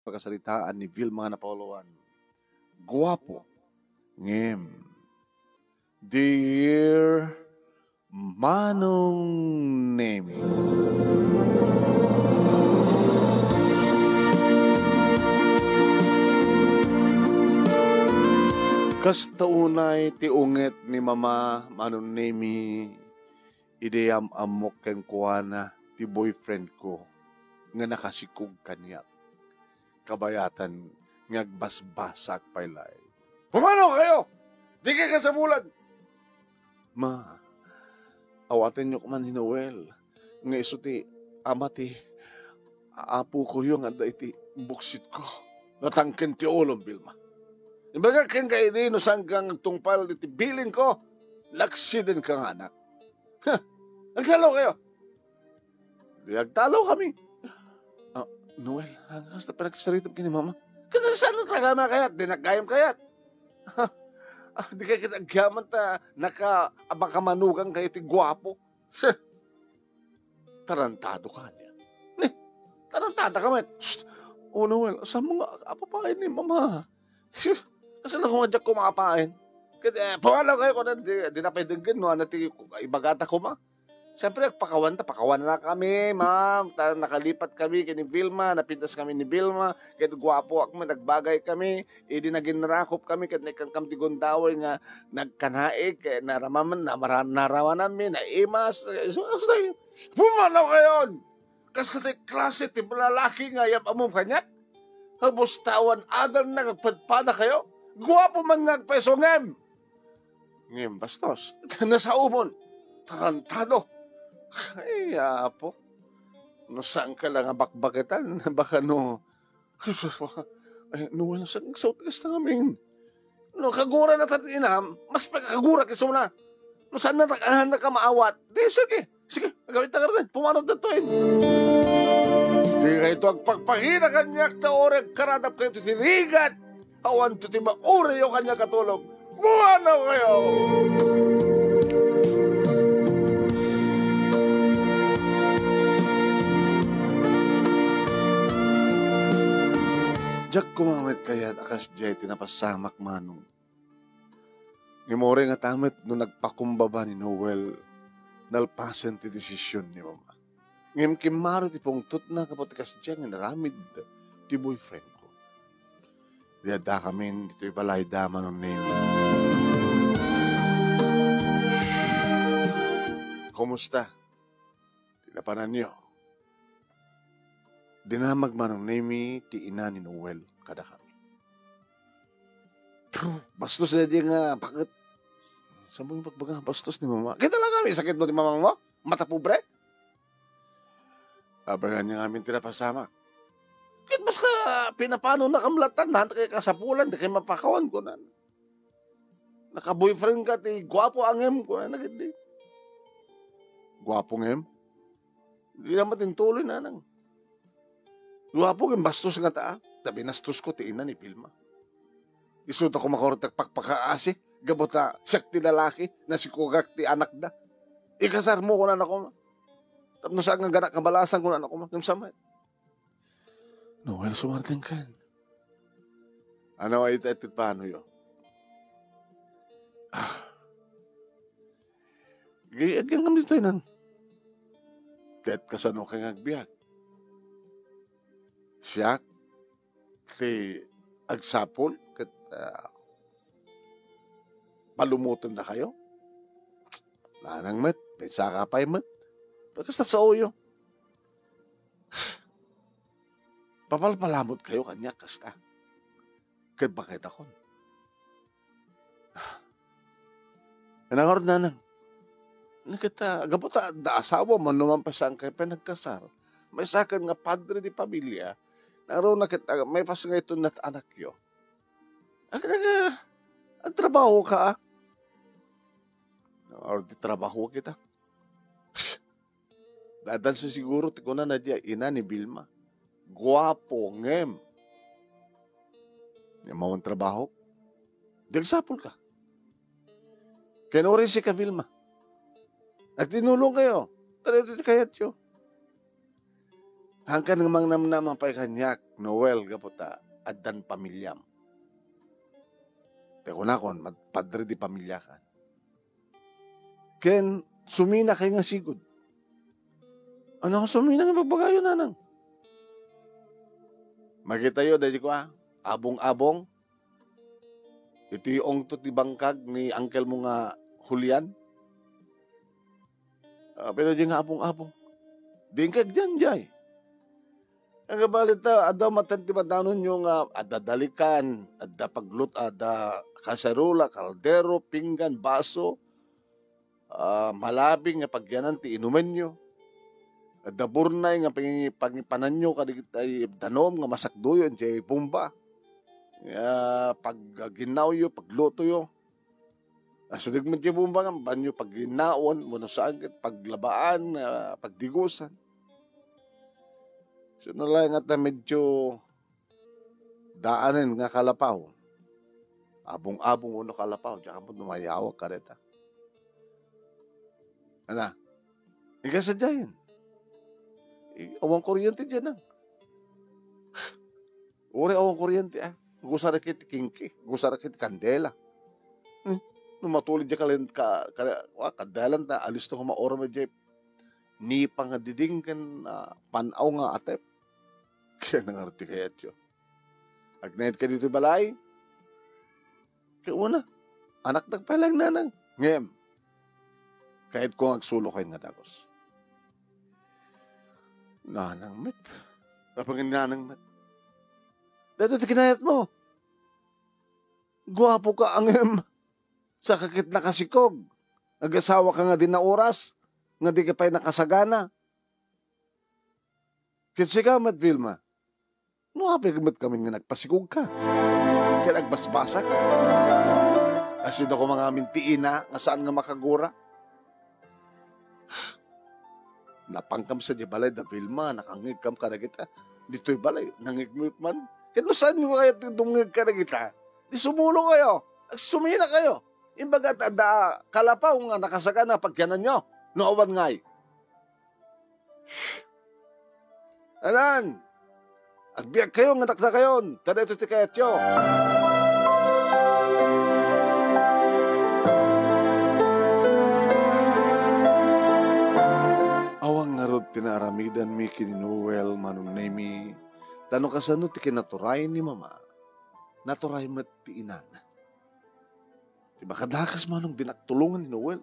pagkasalitaan ni Vilma nga napauloan. Guwapo, ngem. Dear Manong Nemi. Kasta unay ti unget ni Mama Manong Nemi, ideyam amok ken kuana ti boyfriend ko nga nakasikog kanya. Kabayatan ngagbasbasak paylay. Pumano kayo? Di kayo kasabulan. Ma, awatin nyo kuman ni Noel. Nga iso ti amati, aapo ko yung anda iti buksit ko. Natangkin ti ulong, Vilma. Ibaga ken kayo di no sanggang tungpal iti bilin ko, laksi din kang anak. Ha, nagtalo kayo. Di agtalo kami. Noel, hanggang na panagsaritam kini Mama. Kasi saan tagama kayat? Di nagkayam kayat. Di kayo kitagaman ta naka-abakamanugang kayo ti guwapo. Tarantado ka niya. Tarantada ka man. Oh Noel, saan mo nga apapain ni Mama? Kasi lang kung adyak ko makapain. Kaya pawala kayo ko na di na pwedeng gano'n. Ibagata ko ma. Siyempre, pakawan na kami, ma'am. Nakalipat kami kay ni Vilma, napintas kami ni Vilma, kaya guwapo ako, nagbagay kami, di naginrakop kami, kaya nakang ti gondaway nga nagkanaig, kaya naramaman, narawan namin, naimas, pumanaw kayon! Kasi ti klase, ti lalaki nga, yap among kanya, habos tawan, adal na, nagpadpada kayo, guwapo man nagpeso ngem. Ngem, bastos, nasa umon, tarantado. Ay, apo. No, saan ka lang abakbakitan? Baka no... Ay, no, saan sa utigas na ngamin? No, kagura na tatinam, mas pagkagura kiso na. No, saan na ka maawat? Di, sige. Sige, gawin ta ka rin. Pumanod na to eh. Di ka ito ang pagpahina kanyak na oreg karadap kayo titirigat. Awan to ti maure yung kanya katulog. Buwanaw kayo! Diyak kumamit kaya akas jay tinapasamak manong. Ngimore nga tamit no nagpakumbaba ni Noel nalpasan ti desisyon ni Mama. Ngim kimaro ti pungtot na kapot akas jay nga naramid ti boyfriend ko. Diyada kami dito ibalay daman ng name. Kumusta? Tinapanan niyo. Dinamag manong name ti ina ni Noel kada kami. Bastos na di nga, bakit? Saan mo yung pagbaga bastos ni Mama? Kita lang kami, sakit mo ni Mama mo? Mata pobre? Abangan niya kami tinapasama. Kit basta pinapano na kamlatan, nanta kayo kasapulan, di kayo mapakawan ko na. Naka-boyfriend ka, ti guwapo ang em ko na nagindi. Guwapo ng em? Di naman tintuloy na nang. Guwapo yung bastos nga taa. Tabi nastos ko ti ina ni Vilma. Isuta ko makorotag pagpakaasi. Gabot na siyak ti lalaki na si kugak ti anak da. Ikasar mo ko na ako ma. Tapos saan nga ganak kabalasan ko na ako ma. Yung samay. Noel, sumarting ka. Ano ay ito paano yun? Gayagyan kami dito yun. Kahit kasano kang agbiyak. Siya, ti agsapol, kat palumutan na kayo. Lanang met, may saka pa'y met. Pagkasta sa uyo. Papalpalamot kayo kanya, kasta. Kat bakit ako? Nanangorod na nang. Nakita, gabota, da asawa mo, numampasan kayo, pinagkasar. May sakan nga padre di pamilya, naroon na kita, may pas nga ito nat anak yo. Ang trabaho ka, or di trabaho kita. Dadan sa siguro, tikuna na diya, ina ni Vilma. Guwapo, ngem. Yung mawang trabaho, diagsapol ka. Kaya rin si ka, Vilma. At tinulong kayo. Tara dito kayat yo. Hangkan ng mga namnamang pa'y kanyak, Noel, kaputa, adan pamilyam. Pero nakon, padre di pamilya ka. Ken, sumina kayo nga sigod. Ano ka sumina nga magbagayo nanang? Makita yun, dahil ko abong-abong. Ito yung to ti bangkag ni uncle mo nga Julian. Pero di nga abong-abong. Di kag dyan, jay. Ang balita, ada matanti madanon yung adadalikan, ada paglut, ada kasarula, kaldero, pinggan, baso, malabing nga pagyanan ti inuman nyo. Ada burnay nga pangipanan nyo, kadigitay danom nga masakdo yun, jay pumba. Pag ginaw yo, pagluto yo. Asadig mo jay pumba nga, banyo pag ginaon, muna saan, paglabaan, pagdigusan. So nalang nga medyo daanin nga kalapaw. Abong-abong uno kalapaw. Tsaka mo numayawag ka rita. Ano? Ikasadya yun. Awang kuryente dyan Uri awang kuryente Gusara kiti kingki. Gusara kiti kandela. Numatulid dyan kadalan na alis to kuma orma dyan. Ni pangadidingkan panaw nga atep. Kaya nangarti kayat yun. Agnayad ka dito balay. Kaya una, anak nagpalang nanang. Ngem. Kahit kung agsulo kayo nga dagos. Nanang met. Kapag nanang met. Dito tikinayat mo. Gwapo ka angem. Sa kakit na kasikog. Nag-asawa ka nga din na oras. Nga di ka pa'y nakasagana. Kasi ka, Mat Vilma, hapigamat kami nga nagpasikog ka. Kaya nagbasbasak. Kasi na ko mga mintiin nga saan nga makagura. Napangkam sa di balay da Vilma, nakangigkam ka na kita. Dito'y balay, nangigmit man. Kaya saan nyo kaya tungig ka na kita? Di sumulo kayo. Sumina kayo. Imbaga, kalapaw nga nakasagana pagkanan nyo. Nooban ngay. Alan, agbiyak kayo, ngatak na kayon. Tada ito tikayatyo. Awang ngarod tinaramidan mi kini Noel manunemi. Tanong kasano ti kinaturay ni mama. Naturay mat ti inana. Diba kadakas manong dinaktulungan ni Noel.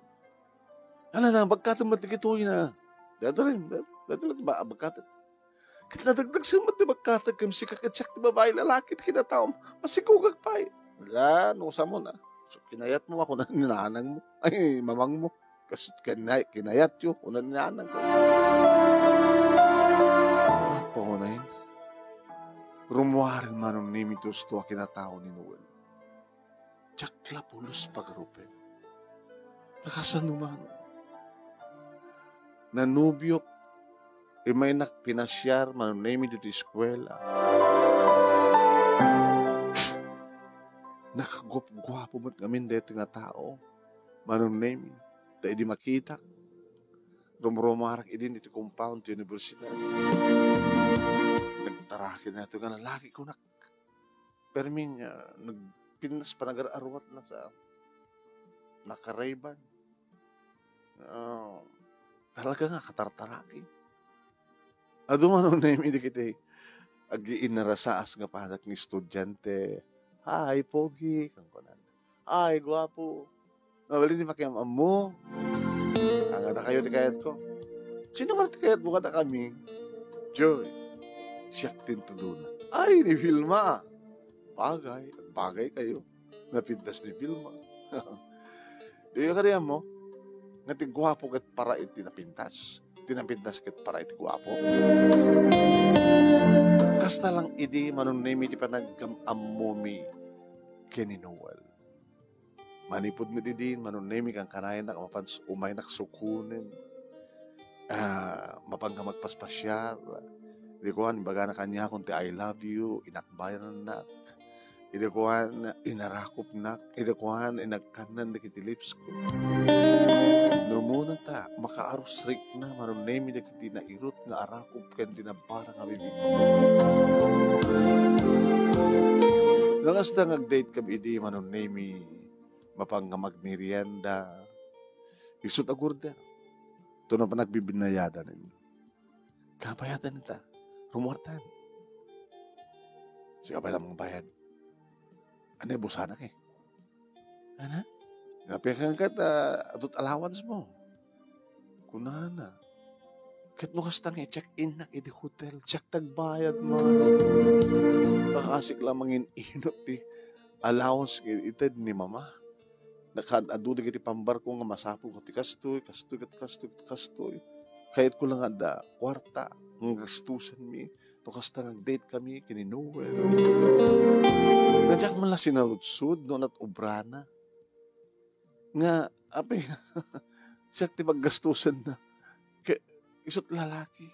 Ano na, bagkatan matigitoy na. Dato rin ba, bagkatan. Kit nadagdag sa mat, bagkatan kam si kakatsak ni babae lalaki, kinataom, masigugag pa eh. Wala, nusa mo na. So, kinayat mo ako na ninanang mo. Ay, mamang mo. Kasi kinayat yun, una ninanang ko. Pangunayin. Rumuwarin manong nimitos to kinatao ni Noel. Tsak pulos pagarupen. Nakasan naman. Nanubyok, may nakpinasyar, manunemi dito eskwela. Nakagwapo mo't kami dito nga tao. Manunemi, dahil di makita. Rumrumarak idin dito compound to universidad. Nagtarakin na ito nga na lagi ko perming nagpinas pa nag-arawat na sa nakarayban. Talaga nga, katartaraki. Adumanong na yung hindi kita ag-iinarasaas nga pahadak ni estudyante. Hi, pogi. Ay, gwapo. Mabali di makiamam mo. Ang na kayo di kayat ko. Sino man di kayat mo kata kami? Joy. Siyak tinto doon. Ay, ni Vilma. Bagay kayo. Napintas ni Vilma. Di ka kariyan mo? Nga ti gwapo kat para iti napintas. Tinapintas kat para iti gwapo. Kasta lang idi manunemi ti panagkamamumi kini Noel. Manipod mo din manunemi kang kanayan na mapans umay naksukunin. Mapangga magpaspasyal. Di ko baga na kanya kung ti I love you, inakbayan na. Idakuhan na inarakop na, idakuhan inagkanan na kitilips ko. Numunan ta, makaaros rik na, manunemi na kiti na irot nga arakop kan tinabara nga bibig. Langas na ngag-date kami idi manunemi, mapanggamag merienda, isot agurda. Ito na pa nagbibinayada ninyo. Kapayadan nita, rumuartan. Sige pa lang mong bayan. Ano yung busanak eh? Ano? Napiyakan ka atut allowance mo. Kunahan na. Kahit nukas tang i-check-in na di hotel. Check tagbayad mo. Kakasik lang mangin inot di allowance itad ni mama. Nakadado di kiti pambar ko nga masapo ko ti kastoy. Kahit ko lang ada kwarta. Ang gastusan mi. Nukas tang date kami kini Noel. Nadyak man lang sinaludsud noon at obrana. Nga, api, siya ti maggastusan na. Isot lalaki.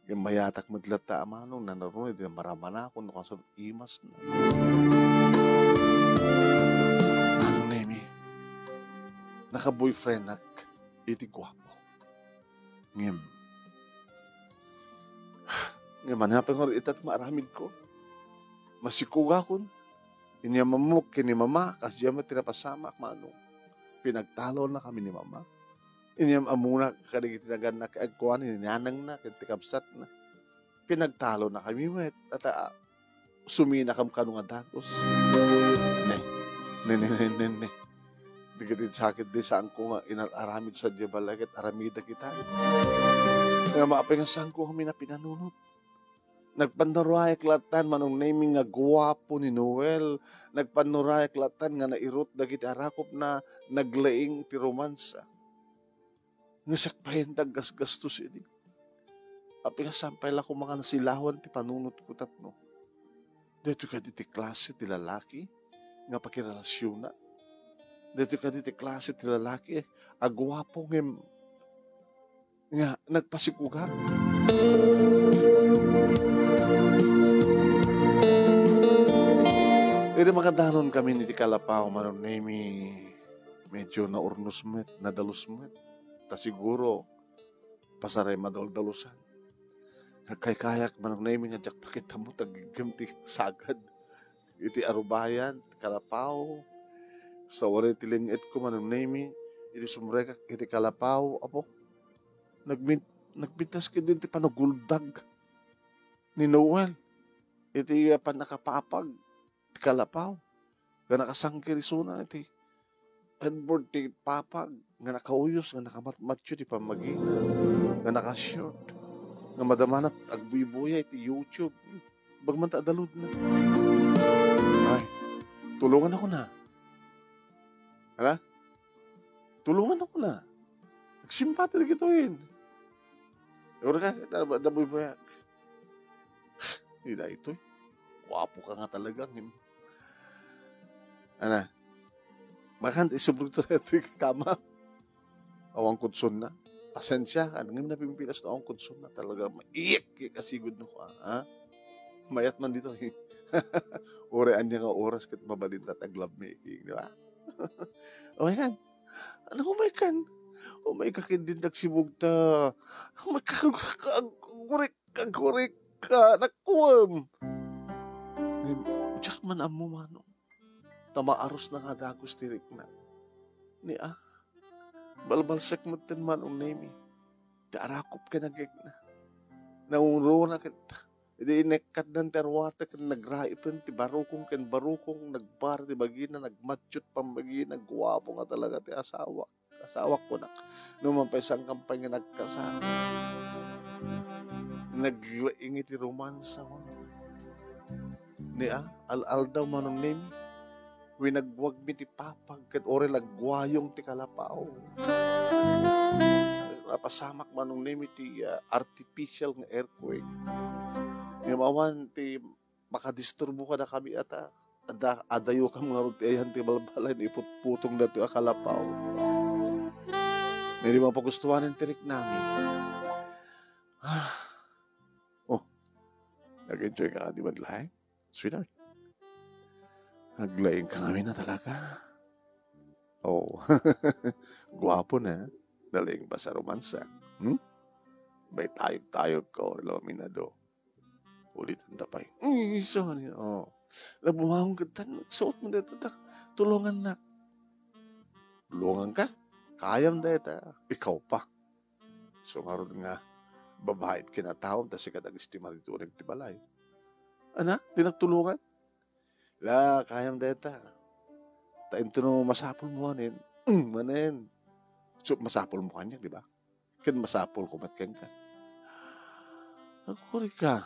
Yung mayatak maglata amanong nanarunod, marama na ako, nakasunod imas na. Anong nemi? Naka-boyfriend nak, iti gwapo. Ngem. Manapin ko rin itat maaramid ko. Masikuga ko. Inyamamuk kini mama, kasi diyan tinapasama manong. Pinagtalo na kami ni mama. Inyam amuna kadigit tinagan na kaagkuhan, ininanang na, kintikabsat na. Pinagtalo na kami, met. At sumina kam kanong adagos. Ne. Dikitin sakit di saan ko nga inaramid sa diyabalagit, aramida kita. Nga maapay nga saan ko kami na pinanunod. Nagpanurayak latan manong naming nga guwapo ni Noel. Nagpanurayak latan nga nairot dagiti arakop na naglaing ti romansa. Nga sakpahin taggasgastos ini. Api nga sampay lang ko mga nasilawan ti panunot ko tatno. Dito ka di ti klase ti lalaki nga pakirelasyon na. Dito ka di ti klase ti lalaki agwapo nga nagpasikuga. Ito makadanon kami ni Kalapaw manon nemi medyo na urnos met, nadalus met. Ta siguro pasaray madaldalusan. Kay-kayak manon nemi nga jak pakita mo tagigam ti sagad. Iti arubayan, Kalapaw. Sa wala tilingit ko manon nemi iti sumreka iti Kalapaw apo. Nagbintas ka din ti panaguldag ni Noel. Iti panakapapag ti Kalapaw. Nga nakasangkirisuna iti headboard ti papag. Nga nakauyos, nga nakamatmatyo ti pamagina. Nga nakashort. Nga madamanat agbuy-buya iti YouTube. Bagman ta adalud na. Ay, tulungan ako na. Hala? Tulungan ako na. Nagsimpati na gitoin. Ewan ka, nabuy-buyak. Hindi na ito eh. Wapo ka nga talaga. Ano? Bakit isubrog ito na ito kama? Awang kutsun na. Pasensya ka. Nangim na pimpilas na awang kutsun na. Talaga maiyak kasigod na ko. Ha? Mayat man dito eh. Urean niya nga oras kat mabalin na tag-love making. Di ba? O yan. Ano ko may kan? O may kakindin nagsibog ta. O may kagurik ka. Nakuwam. Diyak man amo mano. Tamaaros na nga dagos tirik na. Ni balbalsak mo tin man nemi. Darakop ka nagig na. Naungro na kita. Hindi inekat ng terwata kan nagraipan ti barukong kan barukong nagbar ti bagina nagmatchut pambagina guwapo nga talaga ti asawa. Asawa ko na. Numampay sang kampay nga nagkasama. Naglaing iti romansa ko. Ni al daw manong nemi. Winagwag mi ti papag kat ore lagwayong ti Kalapaw. Napasamak manong nemi ti artificial nga earthquake. Ngayon ti makadisturbo ka na kami ata. Adayo ka mga rutiayan ti balbalay na iputputong na ito Kalapaw. May limang pagustuhan ng tirik namin. Oh, nag-enjoy ka di ba lahat? Sweetheart. Naglaing kami na talaga. Oh, gwapo na. Daling pa sa romansa. Bay tayog-tayog ko, Lominado. Ulit ang tapay. Sorry. Oh. Bumahong ka, suot mo dito. Tulungan na. Tulungan ka? Kayang dito. Ikaw pa. So, maroon nga, babae at kinataon, tas sikat ang istima dito ulit tibalay. Ana? Tinagtulungan? La, kayang dito. Tain to no masapol mo anin. Manin. So, masapol mo kanya, di ba? Kan masapol kumatkan ka. Aguri ka.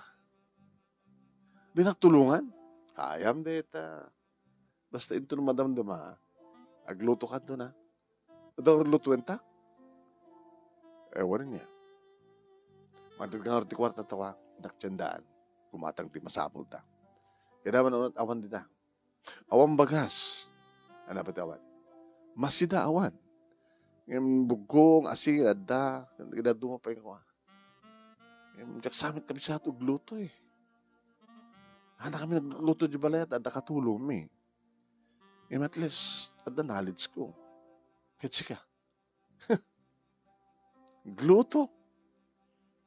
Di nagtulungan? Kayam deta. Basta ito no madamdama. Agluto ka doon ha. Ito ang lutuin ta? Ewan niya. Matag nga ti kwarta tawa. Naktsandaan. Kumatang ti masapol ta. Kaya naman awan dita. Awan bagas. Ano ba awan? Masida awan. Yung bugong, asin, ada. Nagdaduma pa yung yung jaksamit kami sa ito, gluto eh. Hana kami nagluto di balay at ada katulong eh. Yung at least, ada knowledge ko. Ketsi ka. Gluto.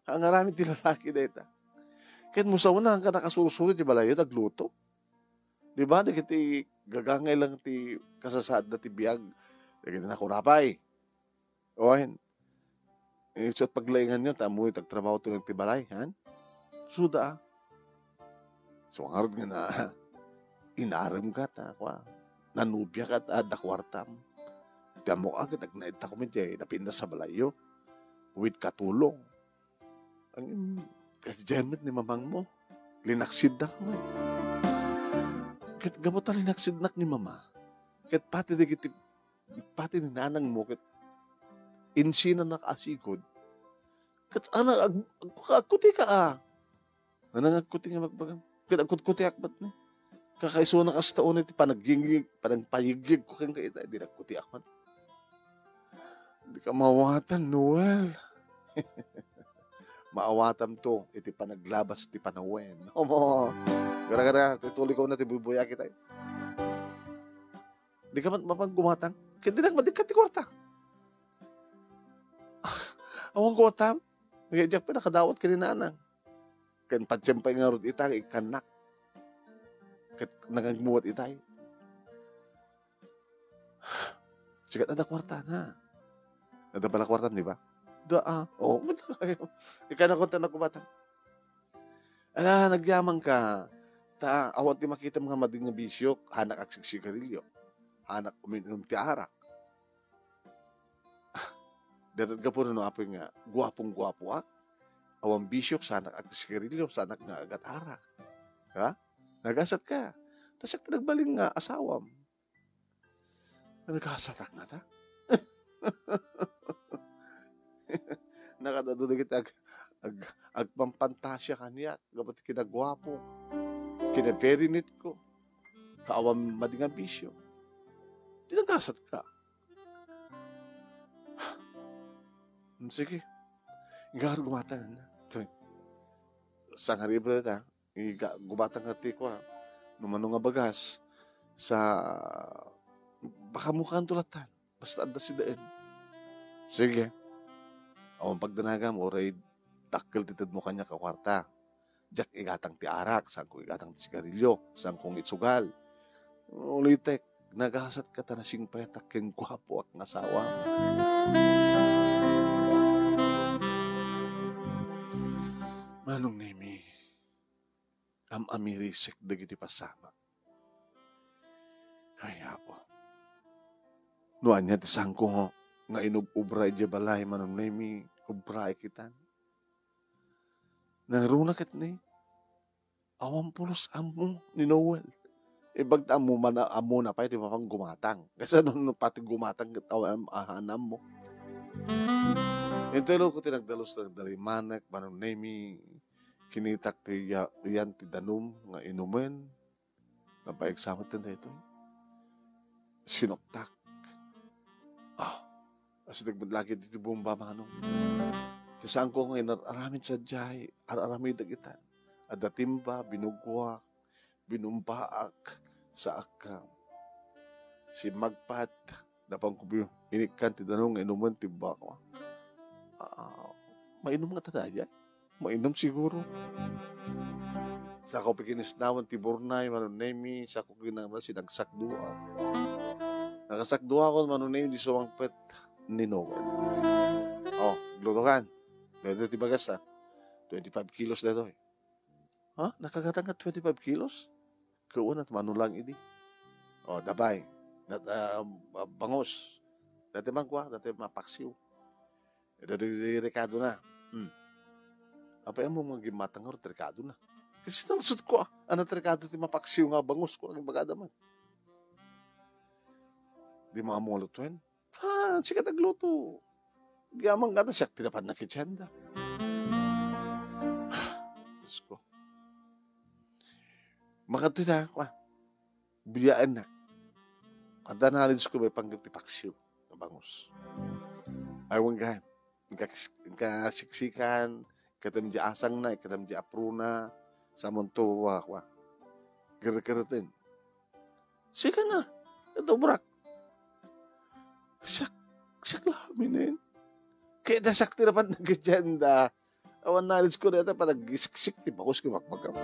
Ang arami ti lalaki na ita. Kahit mo sa una, ka nakasusunod di balay yun, nagluto. Di ba? Di kiti gagangay lang ti kasasad na ti biyag. Di kiti nakurapay. Oahin. So, paglaingan nyo, tamo yung tagtrabaho ito ng tibalay. Han? Suda. So, ang harap nga na, inaram ka ta. Nanubya ka ta, dakwartam. Tamo agad, nagnaita ko medya, napindas sa balayo. With katulong. Ang kasijemit ni mamang mo. Linaksid na ka mo. Kat gamot na linaksid na ni mama. Kat pati ni nanang mo, kat insi na nakasigod. Kat agkuti ka Anang agkuti nga magbagang. Kat agkuti akbat na. Kakaiso na kas taon iti panaggingig, panagpayigig ko kang kaita. Di nagkuti akman. Hindi ka mawatan, Noel. Maawatam to. Iti panaglabas, ti panawen. Omo. Gara-gara, tituloy ko na ti bubuya kita. Di ka mapanggumatang. Kaya di nagmadikat ti kwarta. Awang ko tam, nagyajak pa nakadawat ka ni nanang. Kan patsempay nga ron itay, ikanak. Kat nangagmuwat itay. Sigat na kwarta na. Nada pala kwarta, di ba? Oo, mata kayo. Ikanak ko tanag kumatang. Ala, nagyamang ka. Awat di makita mga mading nga bisyo, hanak aksiksigarilyo. Hanak uminom ti arak. Dapat ka po na apoy nga, guwapong-guwapo awang bisyok, sanak at sigarilyo, sanak nga agat arak. Ha? Nagasat ka. Tapos nagbaling nga asawam. Nagkasatak na ta. Nakadadunig kita agpampantasya kaniya. Gabat kinagwapo. Kina-very neat ko. Kaawam madingang bisyo. Tinagasat ka. Sige. Nga gumatang na. Sang haribro na gumatang nga ti ko Numano nga bagas. Sa baka mukhang tulatan. Basta anda si daan. Sige. Awang pagdanaga mo, ray takkel titid mo kanya kakwarta. Diyak igatang ti arak. Sang kong igatang ti sigarilyo. Sang kong itsugal. Ulitek. Nagasat ka ta na singpetak ken gwapo ak ngasawa. Manong nemi, amirisik dagiti pasama. Ay, apo. Nuan niya tisang ko nga inubray di balay, manong nemi, ubray kitan. Naruna kat ni, awang pulos amo ni Noel. Ibagta mo man amo na pa, di ba pang gumatang. Kasi nung pati gumatang katawang ahanam mo. Entero ko tinagdalos na dalimanek, manong nemi, kinitak ti yan ti danum, nga inumen, nga paiksamot na ito. Sinoktak. As nagbadlagi dito bumba, manong. Tisaan ko nga inaramin sa jay, araramid agitan. Adatimba, binugwak, binumbaak, sa akam. Si magpat, napang kubi, inikan ti danong inuman ti bako. Mainom nga tadaya. Mainom siguro. Sa ako pikinisnawan ti Bornay, manunemi, sa ako ginamla sinagsakdua. Nakasakdua ko, manunemi di suwangpet ni Noel. Glutukan. Pwede ti bagas 25 kilos na ito. Nakagatang ka 25 kilos? Kuwan at manulang ini. Dabay. Bangos. Dati mangkwa, dati mapaksiw. Dati rekado na. Apa yung mga gimatang nga, rekado na. Kasi nalusot ko ano rekado ti mapaksiw nga bangos ko ang bagada man. Di mga mulutwen. Sige nagluto. Giyamang gata siya, tinapan na kitsyenda. Diyos ko. Makatuloy na ako. Biyaan na. Kada nalis ko may panggap ti paksiw na bangos. Ayaw nga. Kasiksikan, katam di asang na, katam di apruna, sa montuwa ko. Gara-garatin. Sika na. Ito brak. Siyak lamin kaya nasak tirapan ng agenda. Awan knowledge ko na ito, parang gisiksik, di ba ko magmagam.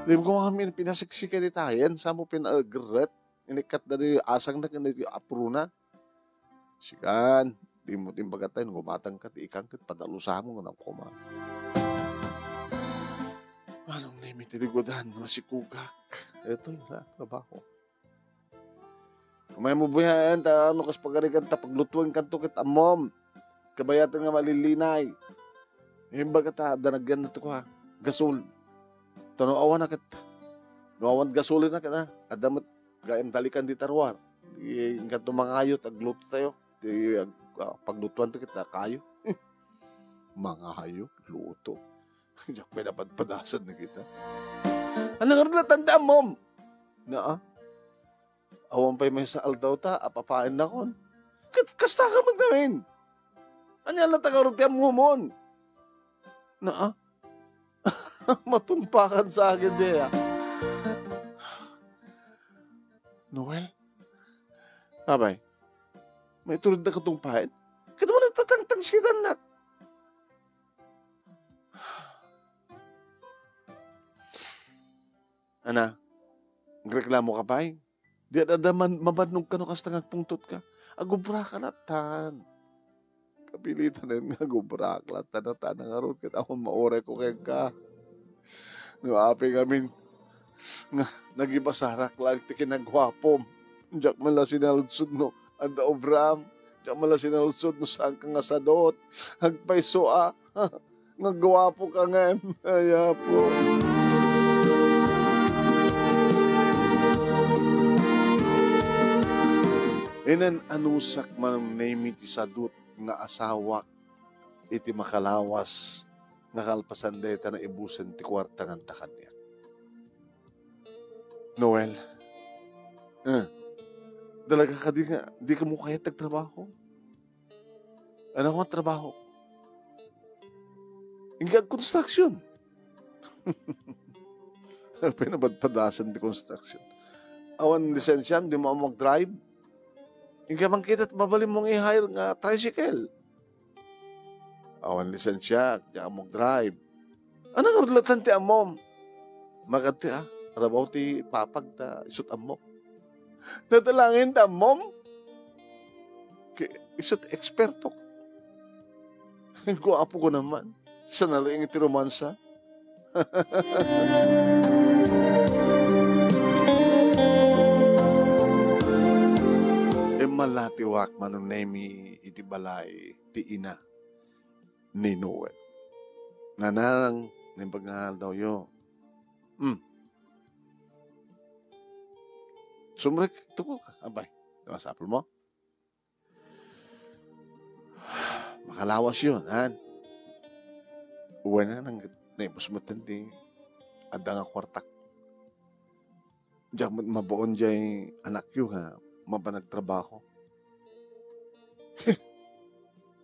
Di ko kami pinasiksikan ni Tayan, sa mo pinagret, inikat na di asang na kanil yung apruna. Sikan, di mo timbagatan, gumatang ka, di ikang kat, padalusa mo ng kuma. Anong name itiligodan, masikugak. Ito yung trabaho. Kumaya mo buhayan, ano kas pagarigan, paglutuan kanto kit amom. Kabayatan nga malilinay. Yung baga danagyan na ito ko gasol. Tanawawan na kita. Nawawan gasolin na kita. Adamat, gayam talikan di tarwar. Yung kanto mga ayot, agluto tayo. Paglutuan to kita, kayo. Mga hayop, luto. Diyak may napadpadasan na kita. Ano nga rin natandaan, mom? Awan pa'y may saal daw ta, apapain na kon. Kasta ka magdamin. Ano yan lang tagarutiam mo mon? Matumpakan sa akin di Noel? Abay, may tulad na katumpahin? Kaya mo natatangtang siya na. Ana, nagreklamo ka pa Di ada mabanong ka no kas pungtot ka. Agubra ka latan. Kapilitan na yun nga agubra ka latan na tanang aron. Kita akong maore ko kaya ka. Nuapi kami nga nagibasarak lang ti kinagwapom. Diyak mala sinaludsod no. Anda obram. Diyak mala sinaludsod no saan ka nga sadot. Hagpaisoa. Nagwapo ka nga.Aya po. Inan anusak man name iti sadut nga asawa iti makalawas nga kalpasan deta na ibusen ti kwarta ng takanya. Noel, dalaga ka di ka mo kaya tagtrabaho? Ano nga trabaho? Ingag construction. Pinabadpadasan di construction. Awan lisensyam, di mo mag-drive. Hindi ka makita at mabalim mong i-hire nga tricycle. Awan lisensya, kaya mong drive. Ano nga rulatan ti amom? Magati rabaw ti papag ta isut amom. Natalangin ta amom? Isut eksperto. Kung apo ko naman, sa nalang iti romansa. Malatiwak manunemi iti balay ti ina ni Noel. Nanang nimbagal daw yo. Sumrek tuko ka. Abay, namasapol mo? Makalawas yun, han? Uwan na nang naipos mo tanti. Ada nga kwartak. Diyak mabuon diyay anak yu ha. Mabanagtrabaho.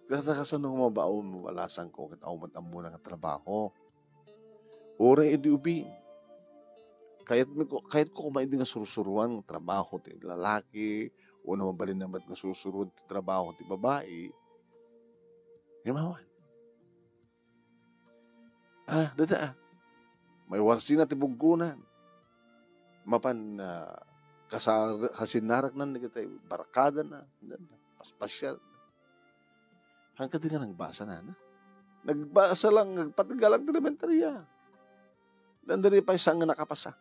Kata ka sa nung mabaon mo, walasan ko, kita umat ang muna ng trabaho. Ora edi ubi. Kahit ko kumain din nga surusuruan ng trabaho ti lalaki, o naman balin naman nga surusuruan ti trabaho ti babae, himawan. Dada, may warsi na ti buggunan. Mapan kasinarak na kita, barakada na, paspasyal. Hanggang din nga nagbasa na. Nagbasa lang, nagpatigalang elementarya. Nandari pa isang nga nakapasa.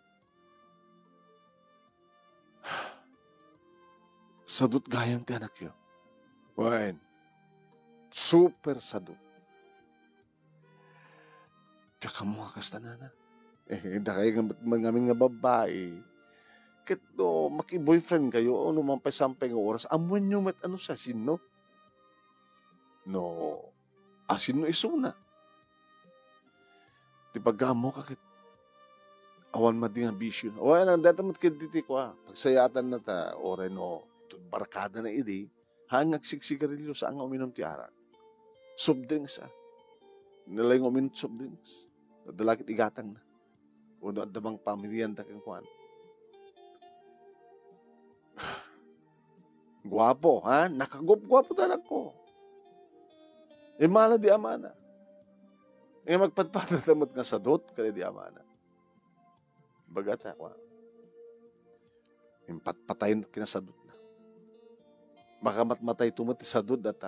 Sadot gayang ti anak yun. Wen, super sadot. Tsaka mga kastanana. Dahil mga nga babae, kito maki-boyfriend kayo, o naman pa sampay nga oras, amuan nyo met ano sa sino? No, asin no isuna. Di pagamo kakit, awan madi nga bisyo. O yan, data mat kiditi ko pagsayatan na ta, oray no, barkada na idi, hangag siksigarilyo sa ang uminom ti arak. Soft drinks Nilay ng uminom soft drinks. Dalakit igatang na. Uno at damang pamilyan ta kang kuhan. Guwapo, Nakagwapo talag ko. Mala di amana. Magpadpadatamot nga sa dot, kaya di amana. Bagat ako. Patpatayin kinasadot na. Makamatmatay tumati sa dot at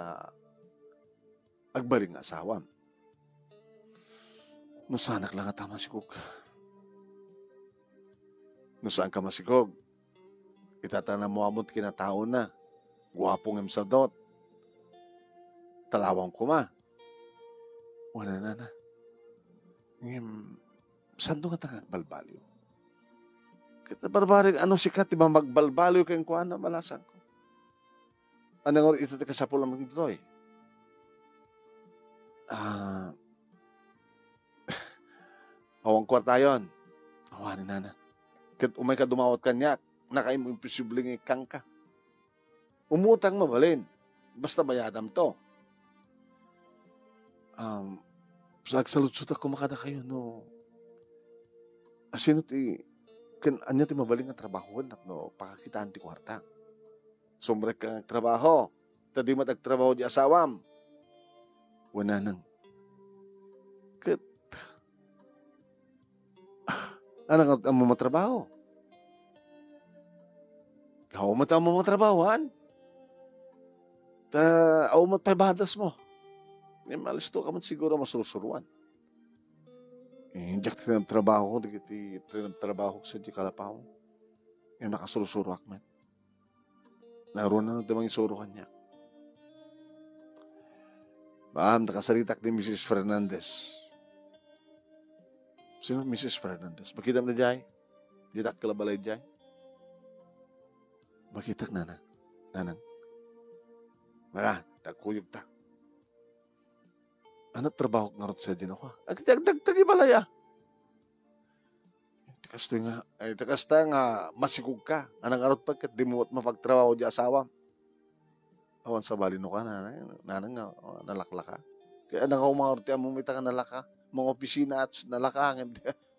agbaling asawam. No sanak lang at masikog. No saan ka masikog? Itatana mo amot kinatao na. Guwapong emsadot. Talawang kuma. Wala na. Saan doon ka balbalyo? Kita barbarig, sikat, diba magbalbalyo kayong kuha na malasan ko. Anong ito ka sa pulang magdroy? Awang kwarta yun. Awanin na. Kat umay ka dumawat kanya, nakaim imposibleng ikang ka. Umutang mabalin. Basta bayadam to. Sagsalutsut ako makada kayo, no. Asino anya ti mabaling nga trabaho, no, pakakitaan ti kwarta. Sumrek ka ng trabaho. Tadi matagtrabaho di asawam. Wala nang. Anong mo matrabaho? Kau mata mo matrabahoan? Aw matpabadas mo. Malis to ka man siguro masusuruan. Hindi ka trabaho ko, di trabaho ko sa di kalapaw. Nakasurusuruak man. Naroon na damang isurukan niya. Nakasalitak ni Mrs. Fernandez. Sino Mrs. Fernandez? Makita mo na dyan? Didak kalabalay dyan? Makitak nanang. Tagkuyog ta. Ano trabaho nga rin sa din ako? Dagdagi balaya. Takasta nga masikog ka. Anang arot pagkat di mo mapagtrabaho di asawa. Awan sa balino ka, nanang nga nalaklaka. Kaya nakaumangorti ang mumita ka nalaka. Mga opisina at nalaka.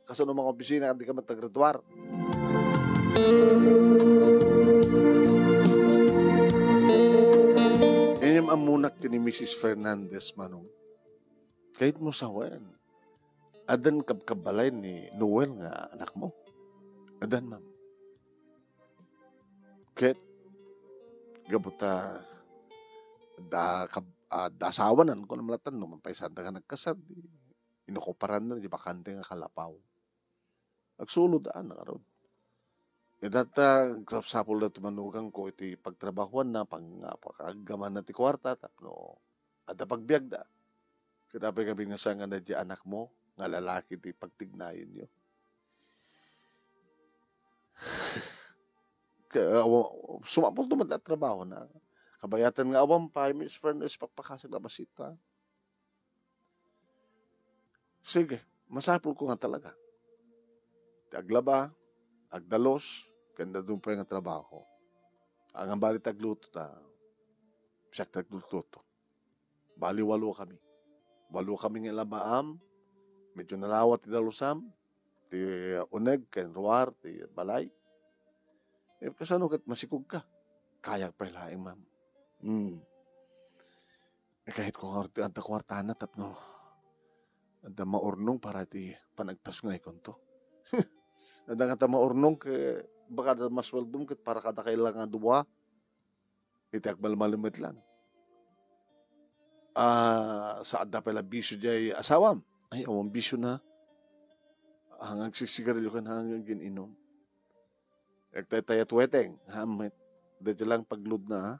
Kaso ng mga opisina, hindi ka matagretuar. Yan ang amunak ni Mrs. Fernandez, manong. Kahit mo sawan, adan kabkabalay ni Noel nga anak mo. Adan, ma'am. Kahit gabuta dasawanan ko na malatan no, mampaisanda ka nagkasad. Inukuparan na, di bakante nga kalapaw. Nagsulodaan na karoon. Data, sapul na tumanugang ko, iti pagtrabahuan na, pagkagaman na ti kwarta, tapno, ada pagbiag da. Kadabi gabi nga sa nga na di anak mo, nga lalaki ti pagtignayin nyo. Sumapol tuman na trabaho na. Kabayatan nga awang pa, Miss Fernandez, pagpakasag na basita. Sige, masapul ko nga talaga. Aglaba, agdalos, kanda doon pa yung trabaho. Ang bali tagluto ta, siyak tagluto. Bali walo kami. Walo kami ng labaam, medyo nalawat ti dalusam, ti uneg, ken ruwar, ti balay. Kasano kat masikog ka. Kaya pa ilaing, ma'am. Kahit ko nga anta kwartana tapno, anda maurnong para ti panagpas nga ikon to. Anda nga ta maurnong ke baka da maswaldom ket para kada kailangan duwa. Iti agbalmalimit lang. Sa adda pala bisyo jay asawam. Ay, awang bisyo na. Hanggang sisigarilyo ka na hanggang gininom. Nagtaytayat weteng. Hamit. Dito lang pagload na ha.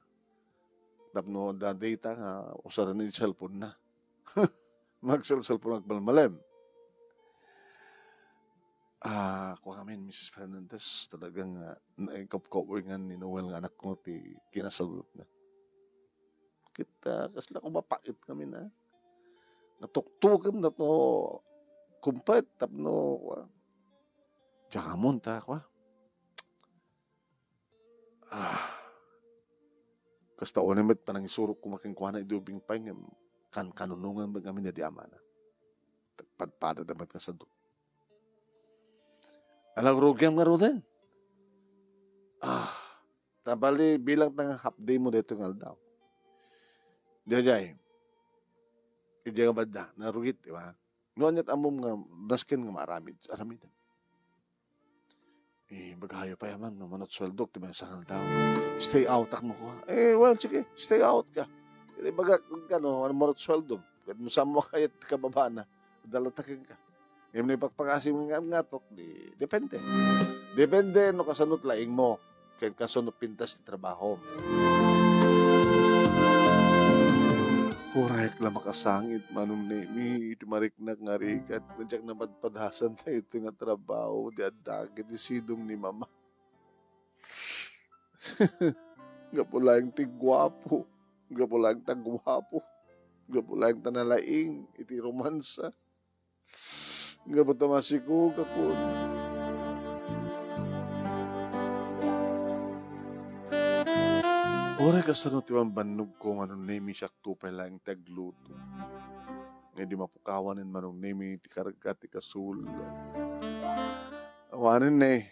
Tapno da data nga usaran ni cellphone na. Mag-cellphone agbalmalim. Kung kami, Mrs. Fernandez, talagang naikap-cover nga ni Noel nga anak ko ti kinasagot na. Kita, kasla ko mapakit kami na. Natuktukam na to kumpet, tapno, jakamon ta ako. Kasta onemet pa nang isurok kumaking kuha na idubing pa yung kanunungan ba kami na di amana. Tagpadpada dapat ka sa doon. Alang rugyam nga ro din. Tabali bilang tang half day mo dito nga daw. Diyay. Idya nga bada, narugit, di ba? Noon yat amom nga, naskin nga maaramid. Aramid. Bagayo pa yaman, no, manot sweldo, di ba sa daw. Stay out ako mo ko. Well, sige, stay out ka. Baga, ano, manot sweldo. Kahit mo saan mo kayat kababa na, dalatakin ka. Yung ipagpakasim nga tok, depende. Depende, no, kasanot laing mo. Kaya kasunod pintas ti trabaho. Kurek lang makasangit, manong nemi, tumariknak nga rikat, nadyak na madpadasan na ito nga trabaho, di adagit, di sidong ni mama. Gapulang tigwapo, gapulang tagwapo, gapulang tanalaing, iti romansa. Gapot na masikog ako. Ora ka sa nutiwang banog ko anong nemi siya tupay lang tagluto. Nga di mapukawanin manong nemi ti karagkat ti kasul. Awanin na eh.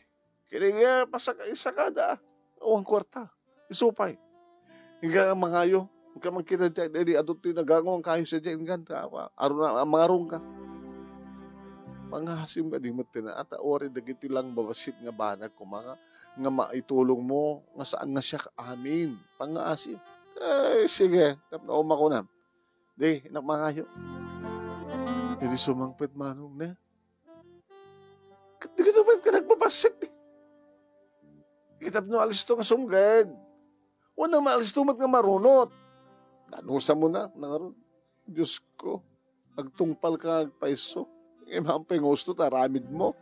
Kaya isa kada. O ang kwarta. Isupay. Hingga mangayo. Hingga magkita dyan. Hindi adot ti nagangong kayo sa dyan. Hingga mangarong ka. Mangasim ka di matina. At ori dagiti lang babasit nga banag ko mga nga maitulong mo nga saan nga siya amin. Pangaasim. Ay, sige. Nauma ko na. Di, nakmangayo. Hindi sumangpit manong na. Di ka naman ka nagbabasit eh. Kitap no alis to nga sunggad. Wala maalis tumat nga marunot. Nanusa mo na. Nangaroon. Diyos ko. Agtungpal ka agpaiso. Mampay ngusto taramid mo.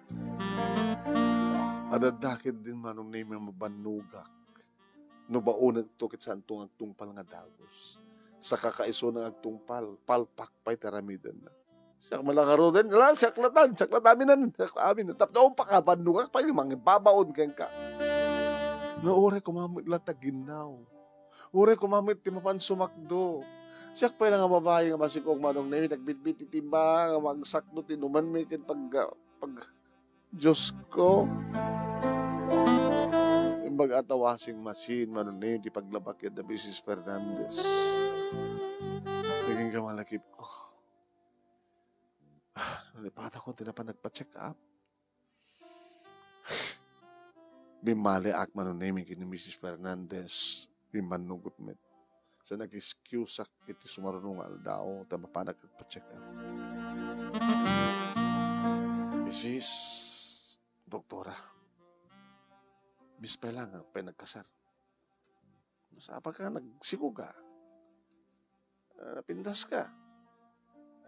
Adadakit din manong name yung mabanugak. No baunag to kit saan itong agtungpal nga dagos. Sa kakaiso ng agtungpal, palpak pa'y taramidan na. Siya malakaro din. Saklatan aminan. Tapos pa ka, banugak pa yung mga babaon keng ka. No, ore kumamit lang taginaw. Ore kumamit timapan sumakdo. Siya pa lang ang babae nga masikong manong name, nagbitbit itimba, magsakdo, tinuman may pag Diyos ko. Yung mag-atawasing machine, manon na yun, di paglabak yan na Mrs. Fernandez. Naging kamalakip ko. Nalipata ko, tinapan nagpa-check up. Bimali ak manon na yun, kini Mrs. Fernandez, bimanugot met. Sa nag-excuse iti sumarunong aldao, tama pa nagpa-check up. Mrs. Doktora, bis pa lang ang pinagkasar. Masapa ka, nagsiko ka. Napindas ka.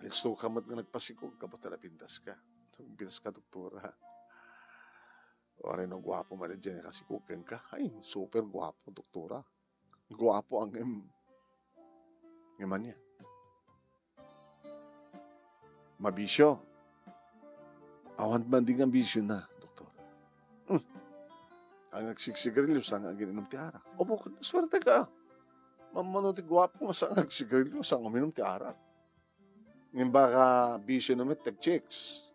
Alisto ka mat nga nagpasikog, kapag napindas ka. Napindas ka, doktora. O rin ang gwapo man dyan, kasikukin ka. Ay, super gwapo, doktora. Gwapo ang iman niya. Mabisyo. Awan man din ang bisyo na, doktor. Ang nagsiksigarilyo sa ang ininom ti arak. Opo, swerte ka. Mamano ti gwapo nga sa ang nagsigarilyo sa ang uminom ti arak. Ngayon baka bisyo naman tag-chicks.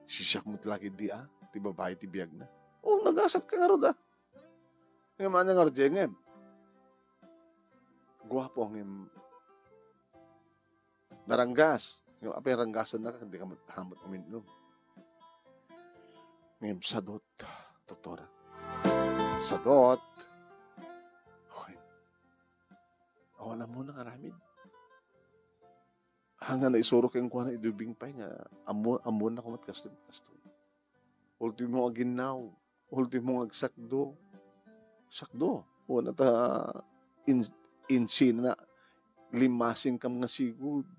Sisak mo't laki di ti babae ti biyag na. Oh, nagasat ka nga ro da. Nga man nga ro jengem. Guwapo ang naranggas. Yung apay ranggasan na ka, hindi ka hamot uminom. Ngayon, sadot, doktora. Sadot. Okay. Awan na muna nga ramin. Hanga na isuro kayong kuha na idubing pa nga. Amon na kumat kaston. Ultimo ang ginaw. Ultimo ang sakdo. Sakdo. Wala ta insin na limasing kam nga sigud.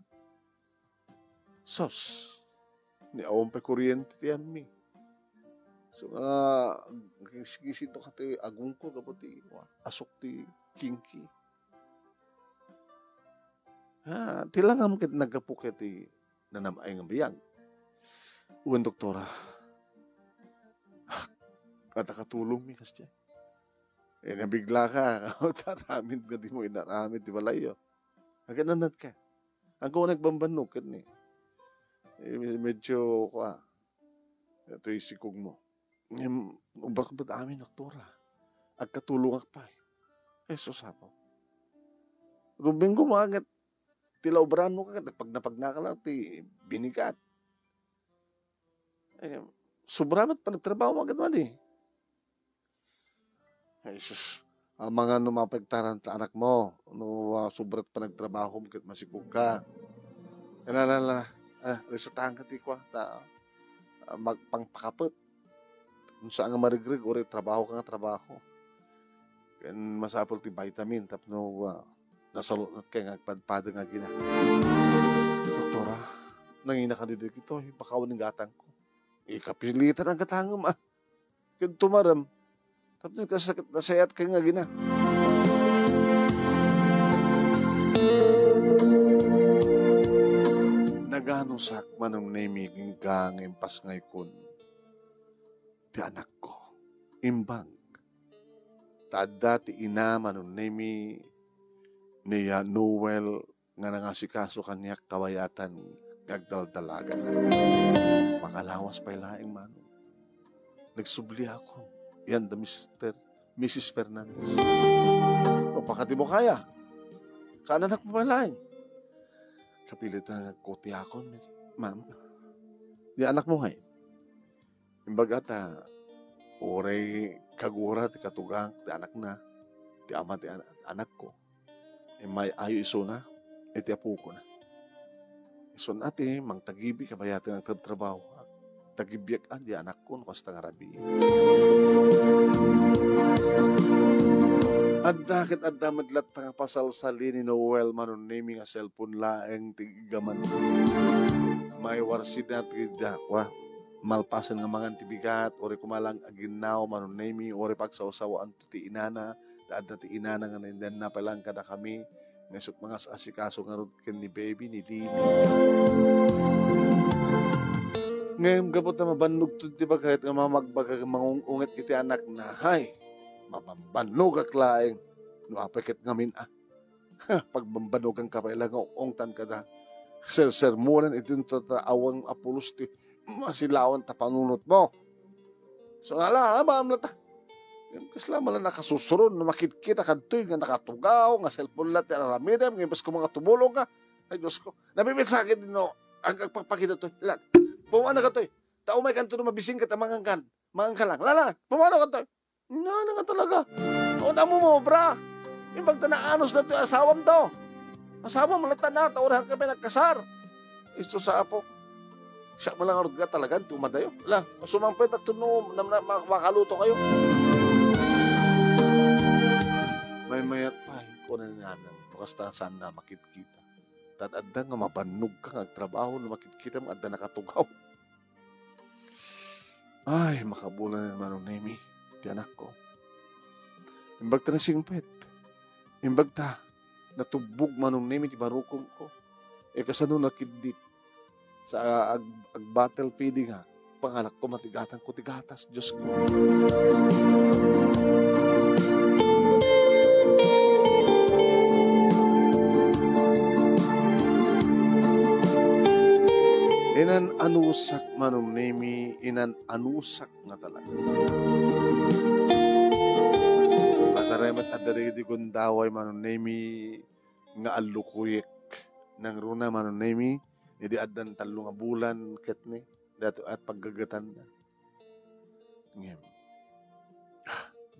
Sos. Ni awang pa kuryente ti ami. So gisit to kati agong ko kapag ti asok ti kinki. Tilangam kit nagkapukit ti nanamay ng biyag. Uwan doktora. Katakatulong mi kasi. Nabigla ka. Taramid ka di mo inaramid di balayo. Nagananad ka. Ako nagbambanog kat ni. Medyo ito yung sikog mo. Bakit ba't amin, doktora? Agkatulong ak pa eh. Sasapaw. Rubing gumagat. Tila obran mo ka. Pag napagna ka lang, binigat. Sobramat pa nagtrabaho agad man eh. Jesus. Ang mga numapagtaran ta anak mo. Sobrat pa nagtrabaho, masikog ka. Resetahan ka ti kwa magpangpakapot kung saan nga marigrig ori trabaho ka nga trabaho kan masapol ti vitamin tapno nasalunod kay nga padpada nga gina. Doktora, nangina ka dito kito bakaw ng gatang ko kapilitan ang gatangom kan tumaram tapno kasakit nasayat kay nga gina. Nagano sakman ng naimiging kang impas ngay kun ti anak ko imbang tada ti inama ng naimi niya Noel nga nangasikaso kanyak kawayatan gagdaldalagan makalawas pa ilaing mano nagsubli ako yan da Mrs. Fernandez o pakati mo kaya saan anak mo pa ilaing kapilit na nagkuti ako, ma'am. Di anak mo ngay. Imbaga oray kagura, ti katugang, ti anak na, ti ama, ti anak ko. May ayo iso na, ti apo ko na. Iso na mang tagibi, kabayatan ang trabaho. Tagibyakan, di anak ko, kasta nga rabi. Adakit madlat nga pasalsali ni Noel manon naming nga cellphone laeng tigaman. May warsid na tigakwa. Malpasan nga mga tibigat ori kumalang aginaw manon naming ori pagsawsawaan ti inana. Daad na ti inana nga nandan na palang kada kami. Ngasot mga asikaso nga rod ken ni baby ni Dini. Ngayon gabot na mabannog to diba kahit nga mamagbaga mangungungit iti anak na hay. Mabambanog ak laeng. Nuapakit ngamin Pagbambanog ang kapailang ongtan ka da. Sermonan itong awang apulos ti masilawan ta panunot mo. So ala, maamlata. Kasla man lang nakasusuron na makikita kantoy nga nakatugaw nga cellphone lahat na ramidem ngayon pas ko mga tumulong ka. Ay Diyos ko. Nabibit sa akin din no. Ang pagpakita to. Pumana ka to. Tao may kanto na mabising ka ta mangang lang. Lala, pumana ka to. Nga nga talaga. Una mo bra. Ibang tanaanos na ito yung asawam to. Asawam malata na. Taurahan kami nagkasar. Isto sa apo. Siya mo lang arod ka talaga. Tumadayo. Wala. Sumampit at tuno. Makaluto kayo. May mayat pa. Kung nanyanan. Bukasta saan na makikita. Tadada nga mabanog ka. Nagtrabaho na makikita mo. Adda nakatugaw. Ay, makabulan naman ang nemi. Di anak ko. Imbag ta na singpet. Imbag ta. Natubog manong nemi di barukom ko. Kasano nakidit. Sa ag-battle feeding ha. Pangalak ko matigatan ko tigatas. Diyos ko. anusak manunemi inan anusak nga talaga. Kasaremat at darigiti kung daway manunemi nga alukuyek ng runa manunemi hindi adan talo nga bulan ketni dato at paggagatan na. Ngem.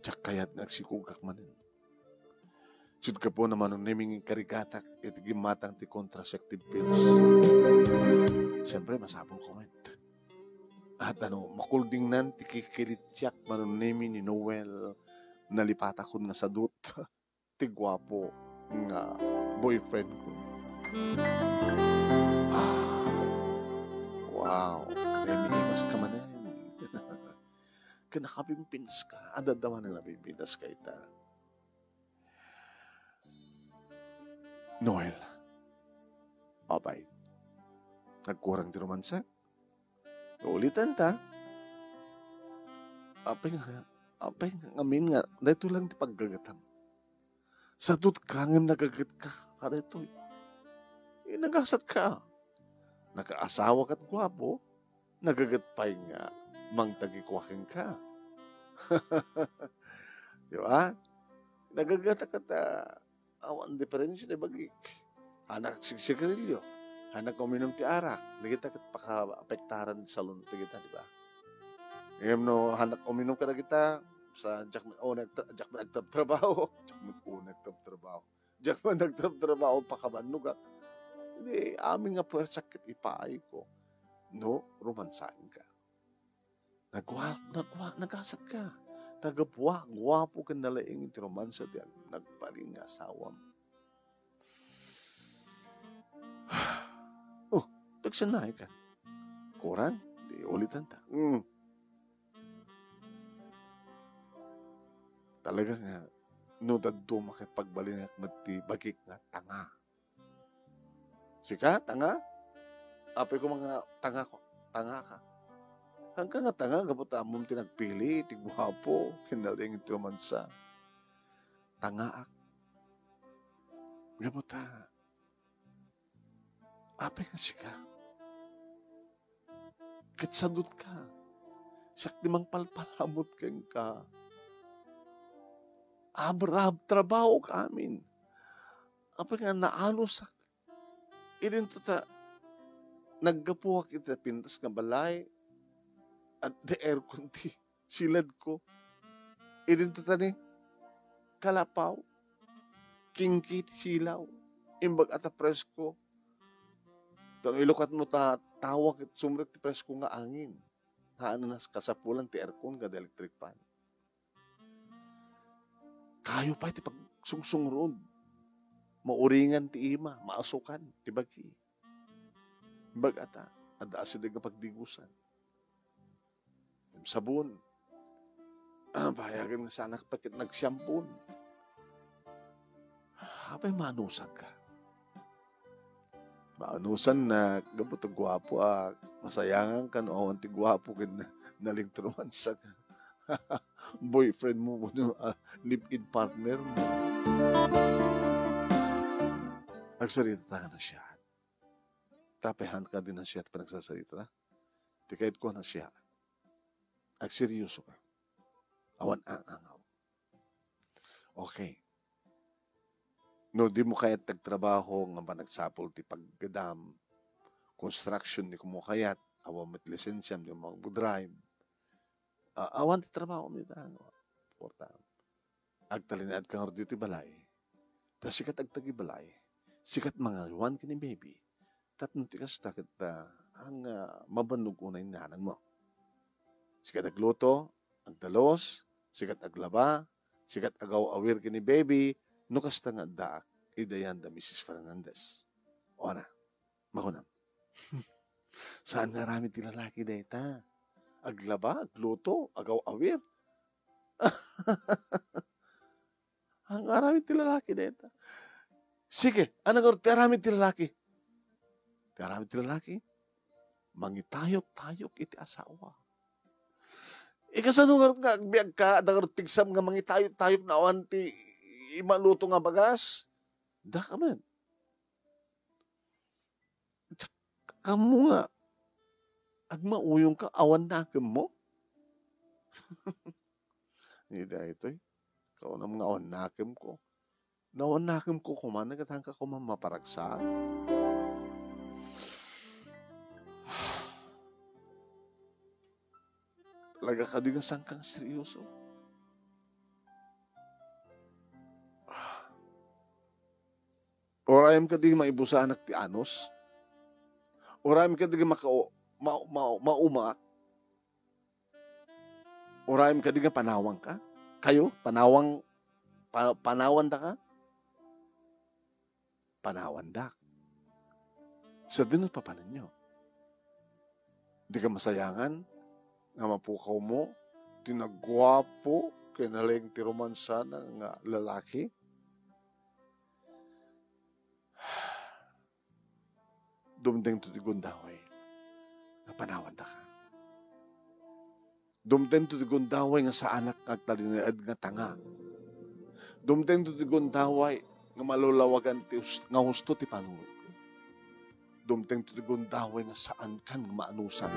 Jak kayat nagsikugak manin. Sud ka po naman naming karikatak iti gimatang ti contraceptive pills. Siyempre masabong comment. At makulding nan ti kikilityak manunemi ni Noel nalipatakon nga sadut ti gwapo nga boyfriend ko. Wow, demi imas ka manin. Kinakapimpins ka. Adadaman na napimpinas ka ita. Noel. Abay. Nagkurang di romansa. Ulitan ta. Apay ngamin nga. Dito lang di paggagatam. Sa dut kangim nagagat ka. Karito. Nagasat ka. Nagkaasawa ka't gwapo. Nagagatpay nga. Mang tagikwaking ka. Di ba? Nagagata ka ta. Awan diferensya na bagik. Anak sigarilyo. Anak uminom ti arak. Nagita kat paka-apektaran sa salon. Nagita, di ba? Ngayon no, anak uminom ka na kita sa jak nagtrabaho. Jak nagtrabaho pakabanog ka. Hindi, amin nga puwersakit ipaay ko. No, romansain ka. Nagasat ka. Tagabuwa, gwapo ka nalaing iti romansa diyan. Nagpaling nga asawam. Oh, tagsanay ka. Kurang, di ulitan ta. Talaga nga, no daddo makipagbalinak mati bagik nga tanga. Sika, tanga? Apay ko mga tanga ko. Tanga ka. Hanggang nga tanga, kapot among tinagpili, tigwapo, kinaling iti romansa. Tangaak. Kapot apay nga sika. Kitsadot ka. Siyak dimang palpalamot keng ka. Abrab, trabaho ka amin. Apay nga naanusak. Idin to ta, naggapuwak ita pintas nga balay, at the aircon ti silad ko. Idin to ta ni, kalapaw, kingkit silaw, imbag at presko. Tano ilukat mo ta, tawak at sumrit ti presko nga angin. Haan na kasapulan ti aircon ga electric fan. Kayo pa iti pagsungsung mauringan ti ima, maasukan, ti bagi. Imbag ata, ada asidig nga pagdigusan. Sabon. Bayagan nga sa anak pakit nagsiyampon. Apay maanusan ka. Maanusan na gabot ang gwapo masayangan ka no ti gwapo naling trumansa ka. Boyfriend mo live-in partner mo. Nagsalita ka na siya. Tapehan ka din na siya at panagsasalita. Tikait ko na siya. Agseryoso ka. Awan ang angaw. Okay. No, di mo kayat nagtrabaho nga ba nagsapol ti paggadam, construction ni kumukayat, awan met lisensya, di mo mag-drive. Awan ti trabaho mo ita. Agtalinaad ka nga dito balay. Ta sikat agtagi balay. Sikat mga iwan kini baby. Tapno ti kasta kita ang mabanog unay nanang mo. Sikat agluto, agdalos, sikat aglaba, sikat agaw-awir kini baby, no kasta nga daak, idayan da Mrs. Fernandez. O na, makunam. Saan nga rami ti lalaki dayta? Aglaba, agluto, agaw-awir. Ang arami ti lalaki dayta. Sige, anong ti arami ti lalaki? Ti arami ti lalaki? Mangitayok-tayok iti asawa. Ikasano nga agbiag ka, dagar pigsam nga mangitayok-tayok na awan ti imaluto nga bagas? Da ka man. Kamu nga. At mauyong ka, awan nakam mo. Hindi ito eh. Ikaw na mga awan nakam ko. Nawan nakam ko kuman, nagatang ka kuman maparagsa. Talaga ka din ang kang seryoso. Orayam ka din maibusa anak ti anos. Orayam ka din maumak. Orayam ka din panawang ka. Kayo, panawan da ka? Panawan da. Sa din pa paano nyo? Di ka masayangan, nga mapukaw mo, tinagwapo, kinaling ti romansa ng lalaki. Dumdeng to ti gundaway, nga panawan da ka. Dumdeng to ti gundaway nga sa anak nga talinaad nga tanga. Dumdeng to ti gundaway nga malulawagan ti nga husto ti panunod. Dumdeng to ti gundaway nga saan kan maanusan.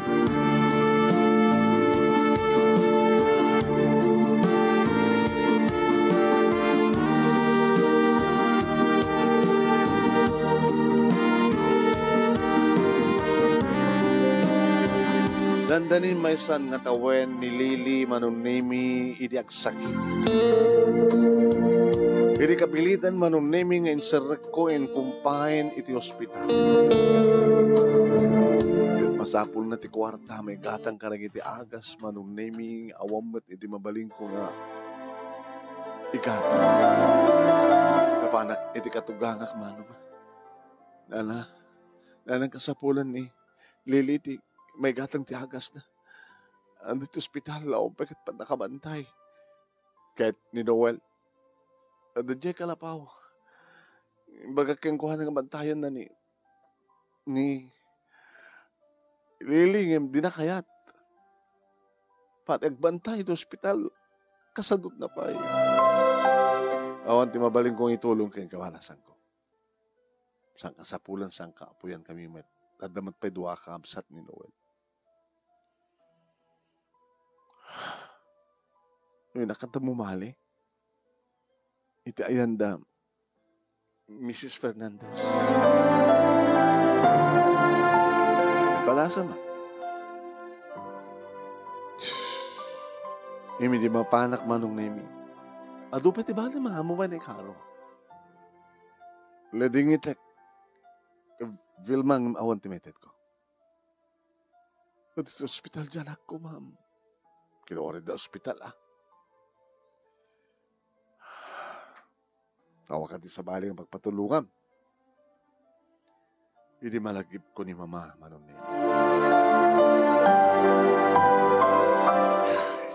Dandanin may san nga tawen ni Lili manunimi idi agsakit. Idi kapilitan manunimi nga inserek ko en kumpahin iti ospital. Masapul na ti kwarta may gatang karag iti agas manunimi awamot iti mabaling ko nga igatang. Kapanak iti katugangak manum. Nanang kasapulan ni Lili ti may gatang ti agas na. Andito ospital, ako bakit pa nakabantay. Kahit ni Noel. Dadya kalapaw. Baga kang kuha ng bantayan na ni Lili, di na kayat. Pat agbantay do ospital, kasadot na pa. Awan ti mabaling kong itulong kayong kawalasan ko. Sang kasapulan, sang kaapuyan kami met. Tadamat pa'y duwa ka absat ni Noel. Yung nakanta mo mali. Iti ayanda Mrs. Fernandez. Palasa ma. Imi di mapanak manong na imi. Ado pa ti bali mahamo ba ni Karo? Leding itek. Vilmang awan timetet ko. At sa ospital dyan ako, ma'am. Kinuorid na ospital, Tawa ka di sa bali ang pagpatulungan. Hindi malagip ko ni mama, manong niya.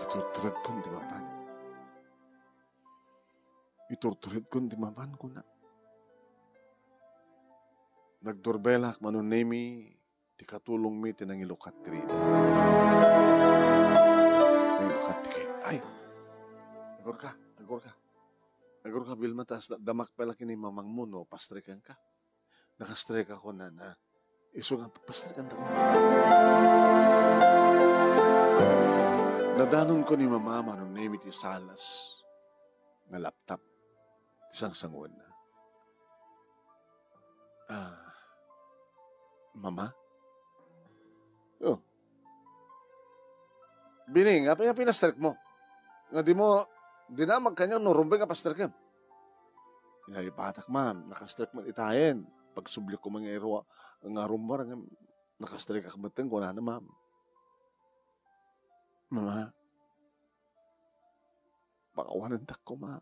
Iturtured ko di mapan. Iturtured ko di mapan ko na. Nagdorbelak manong nemi, ti katulong mi tinangilukat trida. Nangilukat ti kay, ay, agor ka. Agor ka, Vilma, taas damak pala kini mamang mo, no, pastrekan ka. Nakastrek ako na, iso nga pastrekan ako. Nadanon ko ni mama, manong nemi ti salas, na laptop, isang sanguan na. Mama? Oh. Bining, apa yung pinastrek mo? Nga di na magkanyang nurumbay nga pastrek yan. Patak, ma'am, nakastrek mo itayin. Pag sublik ko mga iro, nga rumbar, nakastrek akabatang ko na, ma'am. Mama, pakawanan tak ko, ma.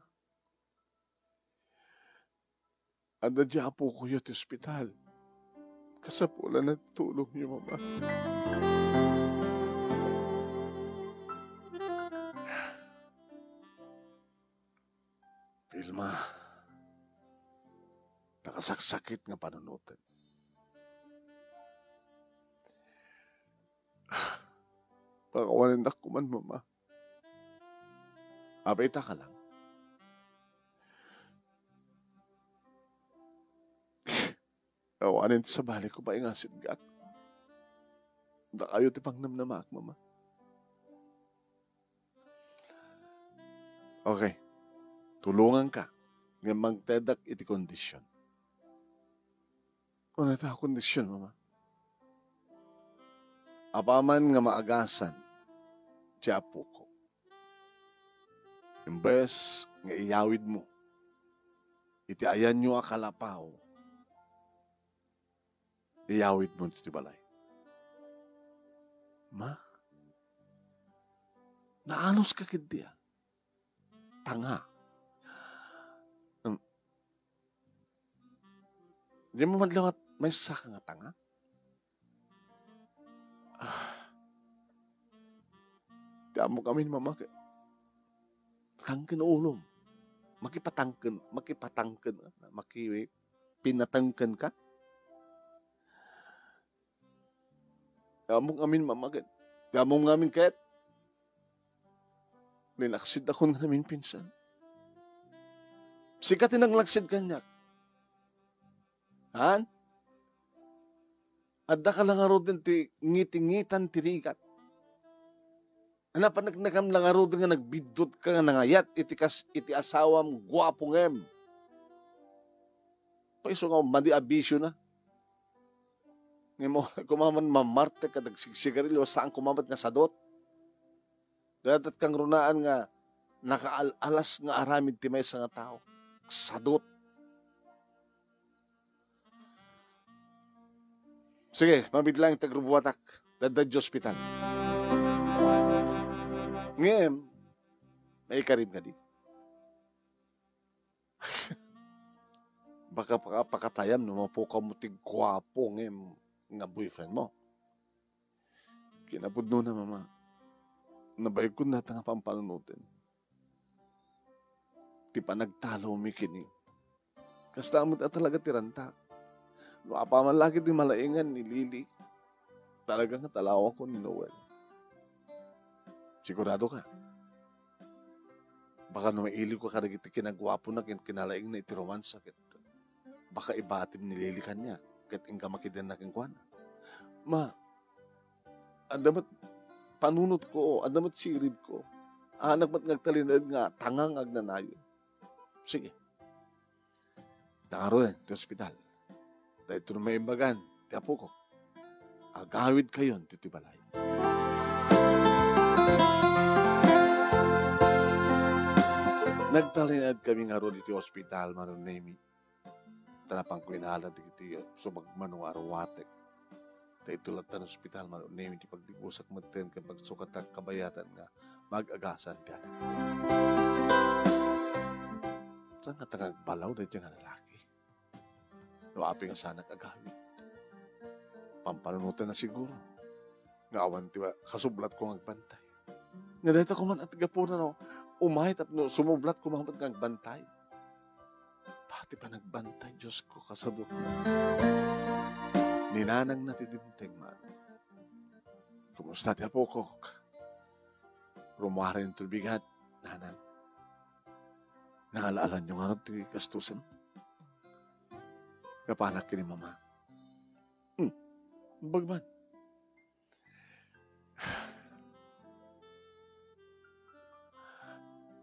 Anda dyan po ko yung ospital. Kasapulan na tulong niyo, mama. Vilma, nakasaksakit nga panunutan. Pakawanin na kuman, mama. Abaita ka lang. Awanin sa balik ko ba yung asid gak? Da kayo ti pangnamnamak, mama. Okay. Tulungan ka. Nga magtedak iti kondisyon. Ano ito kondisyon, mama? Apaman nga maagasan, ti apo ko. Imbes nga iyawid mo, iti ayan nyo akalapaw, iyawid mo iti balay. Ma, naanos ka kid tanga. Di mo madlawat may saka nga tanga? Tiyan mo kami, mama, tangken ulom. Makipatangken, pinatangken ka. Tiyan mo kami, mama, tiyan mo kami kahit nilaksid ako nga namin pinsan. Sikatin ang laksid kanyak. Han? Adda ka lang aro din ti ngitingitan tirikat. Napanagnakam lang aro din nga nagbidot ka nga nangayat iti asawam guwapong em. Paiso nga madi abisyo na. Ngayon mo kumaman mamarte ka nagsigsigarilyo saan kumamat nga sadot. Dadat kang runaan nga nakaalas nga aramid ti may nga tao. Sadot. Sige, mabidlang tagrubuwatak. Dadadyo hospital. Ngayon, may karib nga di. Baka pakatayam no mapukaw mo tigwapo ngayon nga boyfriend mo. Kinapudno na, mama. Nabayag ko na nga pampanunutin. Ti pa nagtalo mi kini. Kasta mo talaga tiranta. No, apaman lagi di malaingan ni Lily. Talaga nga talawa ko ni Noel. Sigurado ka. Baka no maili ko karagit kinagwapo na kinalaing na iti romansa. Baka ibatid ni Lily kanya. Kat ingka makitin na kingkwana. Ma, adamat panunot ko, adamat sirib ko. Anak mat ngagtalinad nga, tangang agnanayo. Sige. Tangaro yan, ti hospital. Dahil ito na may imbagan, ti apo ko. Agawid kayon, ti balay. Nagtalinad kami nga ron iti hospital, manon nemi. Tanapang kwinalan ti sumagmanong arawatek. Dahil tulad ng hospital, manon nemi, ti pagdigusak matin, kapag sukatak kabayatan nga, mag-agasan ti anak. Saan nga tagagbalaw na dyan nga lalaki? Nuapi nga sana agawid. Pampanunutan na siguro. Nga awan tiwa, kasublat ko ngagbantay. Nga dahil ako man at gapunan no, umahit at no, sumublat ko mahamad ngagbantay. Pati pa nagbantay, Diyos ko, kasadot mo. Ninanang natidimteng man. Kumusta ti apo ko? Rumarin tubigat, nanang. Nakalaalan nyo nga rin ti kastusan. Kapanak ni mama. Bagman.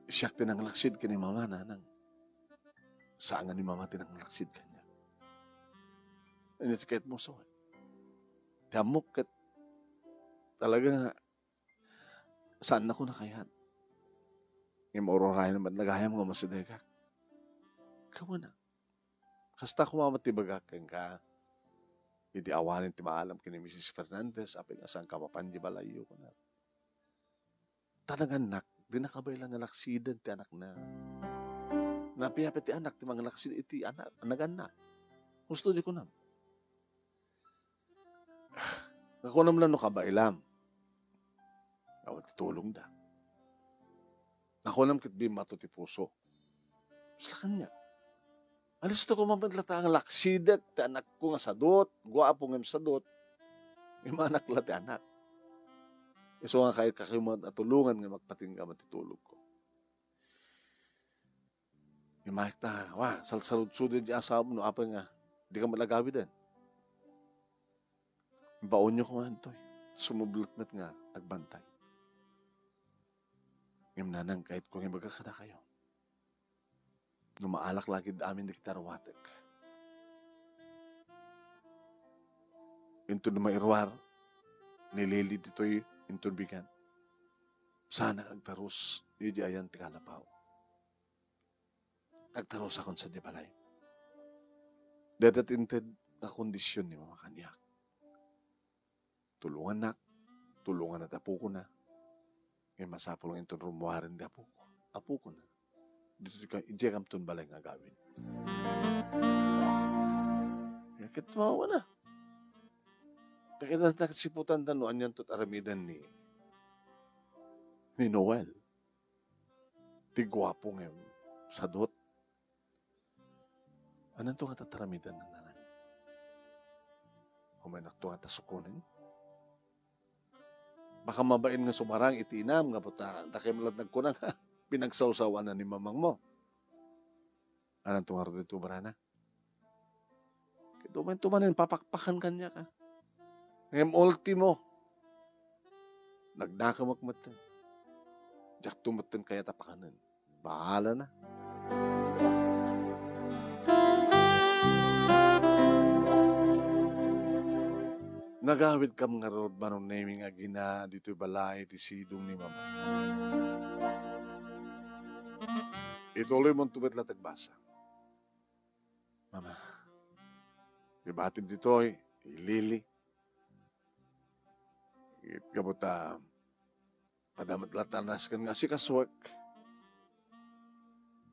Siyak tinanglaksid ka ni mama, nanang. Saan nga ni mama tinanglaksid ka niya? Initikait mo so. Tiamok kat talaga nga saan ako nakayan? Ngayon maururahin naman nagayam nga masidega. Kamu na. Kasta kumamatibagak ka. Hindi awanin ti maalam kini Mrs. Fernandez apin asang kapapanji balayo ko na. Talagang nak, di nakabay lang nga laksidan ti anak na. Napiyapit ti anak ti mga laksid iti anak, naganak. Gusto di ko na. Ako naman lang no kabailam. Awag tulong da. Ako naman kitbi mato ti puso. Sa kanya. Alis to ko mamadlata ang laksidak, ti anak ko nga sadot, guwapo nga sadot, yung mga anak la ti anak. Iso nga kahit kakimuan at tulungan nga magpatingga matitulog ko. Yung mga ta, salsalud-sudin di asawa mo, no, apa nga, di ka malagawi din. Baon nyo ko nga ito. sumublot nga agbantay. Ngem nanang kahit kung magkakada kayo. Numaalak lagi amin di kita rawatek. Into na mairwar, nilili dito'y inturbigan. Sana agtarus, hindi ayan tikalapaw. Agtarus akong sa di balay. Dadatinted na kondisyon ni Mama Kanyak. Tulungan na apo ko na. Ngayon masapulong ito rumuharin di apo ko na. Dito ka, ijekam tun balay nga gawin. Kaya kitumawa na. Takita nakasiputan tanuan yan tot aramidan ni Noel. Tigwapo ngayon sa dot. Anong ito nga tataramidan ng nanay? Humanak ito nga tasukunin? Baka mabain nga sumarang itinam nga puta. Takimlat nagkunang pinagsawsawan na ni mamang mo. Anong ito nga rin ito barana? Kaya tumanin, papakpakan kanya ka. Ngayon ultimo, nagdakamakmatan. Diyak tumatan kaya tapakanan. Bahala na. Nagawid kam nga road manong naming agina dito'y balay di sidong ni mama. Ituloy mong tubit latagbasa. Mama, ibatid dito'y ilili. Kabuta, padamat latanas kan nga si kaswag.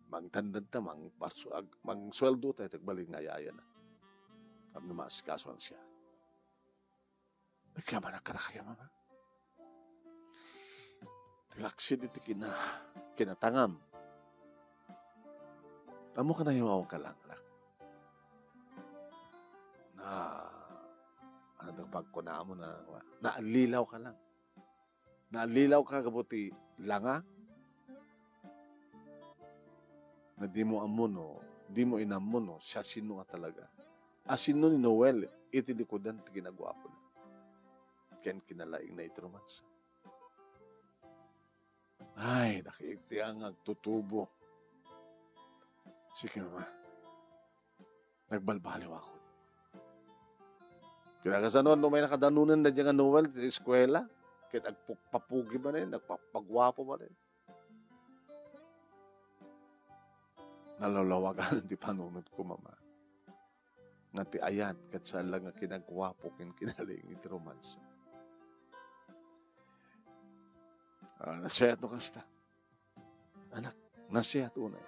Mangtandad ta, mangsweldo tayo tagbaling nga yaya na. Kami namas kaswang siya. Nagkamanak ka na kayo, mama. Tilaksin iti kinatangam. Tamo ka na yung ka lang, anak. Pag ko na mo na, naalilaw ka lang. Naalilaw ka kabuti langa. Na di mo amuno, di mo inamuno, siya sino ka talaga. Sino ni Noel, itilikodan ti ginagwapo na. Ken kinalaing na itromansa. Ay, nakiigti ang agtutubo. Sige, mama. Nagbalbaliw ako. Kaya kasi noon, may nakadanunan na dyan nga Noel sa eskwela. Kaya nagpapugi ba rin, nagpapagwapo ba rin. Nalalawagan di panunod ko, mama. Nga ti ayat, kat saan lang nga kinagwapo, kinaling iti romansa. Nasiyat no kasta. Anak, nasiyat unay.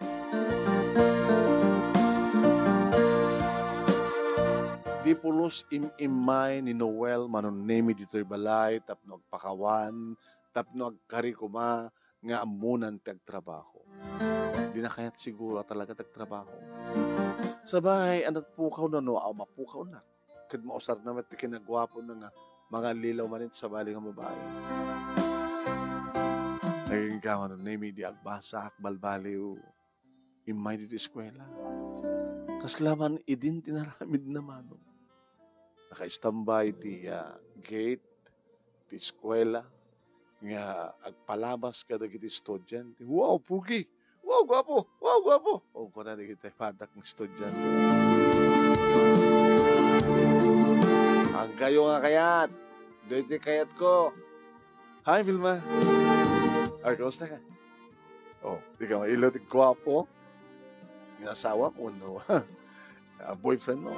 Di pulos imay ni Noel manonemi dito'y balay, tapno agpakawan, tapno agkarikuma, nga amunan tagtrabaho. Di na kaya't siguro talaga tagtrabaho. Sabay, anat pukaw na no, mapukaw na. Kad mausar naman ti kinagwapo na nga, mga lilaw manit sa bali nga babae. Naging ka manonemi di agbasa, akbalbaliw, imay dito eskwela. Kaslaman idin tinaramid naman. Naka-istambay ti gate, ti eskwela, nga agpalabas ka dagiti estudyante. Wow, pugi! Wow, gwapo! Wow, gwapo! O ko na dagiti padak ng estudyante. Ang kayo nga kayat! Dito kayat ko! Hi, Vilma! Ay, kamusta ka? Oh, di ka mailo ti gwapo? Yung asawa ko, no? Boyfriend mo.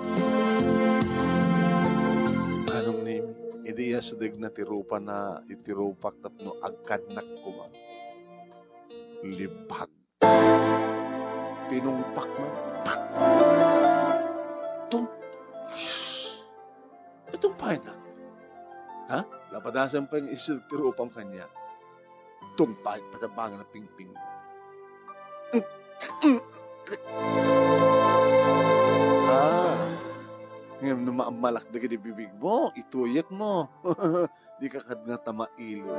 Anong name? Hindi yan sa dig na tirupa na itirupak tapno agkanak ko man. Libag. Tinumpak man. Itong painak. Ha? Lapadasan pa yung isang tirupang kanya. Tumpay, patabangan na ping-ping. Ngayon, numaamalak na gini bibig mo, ituyak mo. Di ka kad nga tamailo.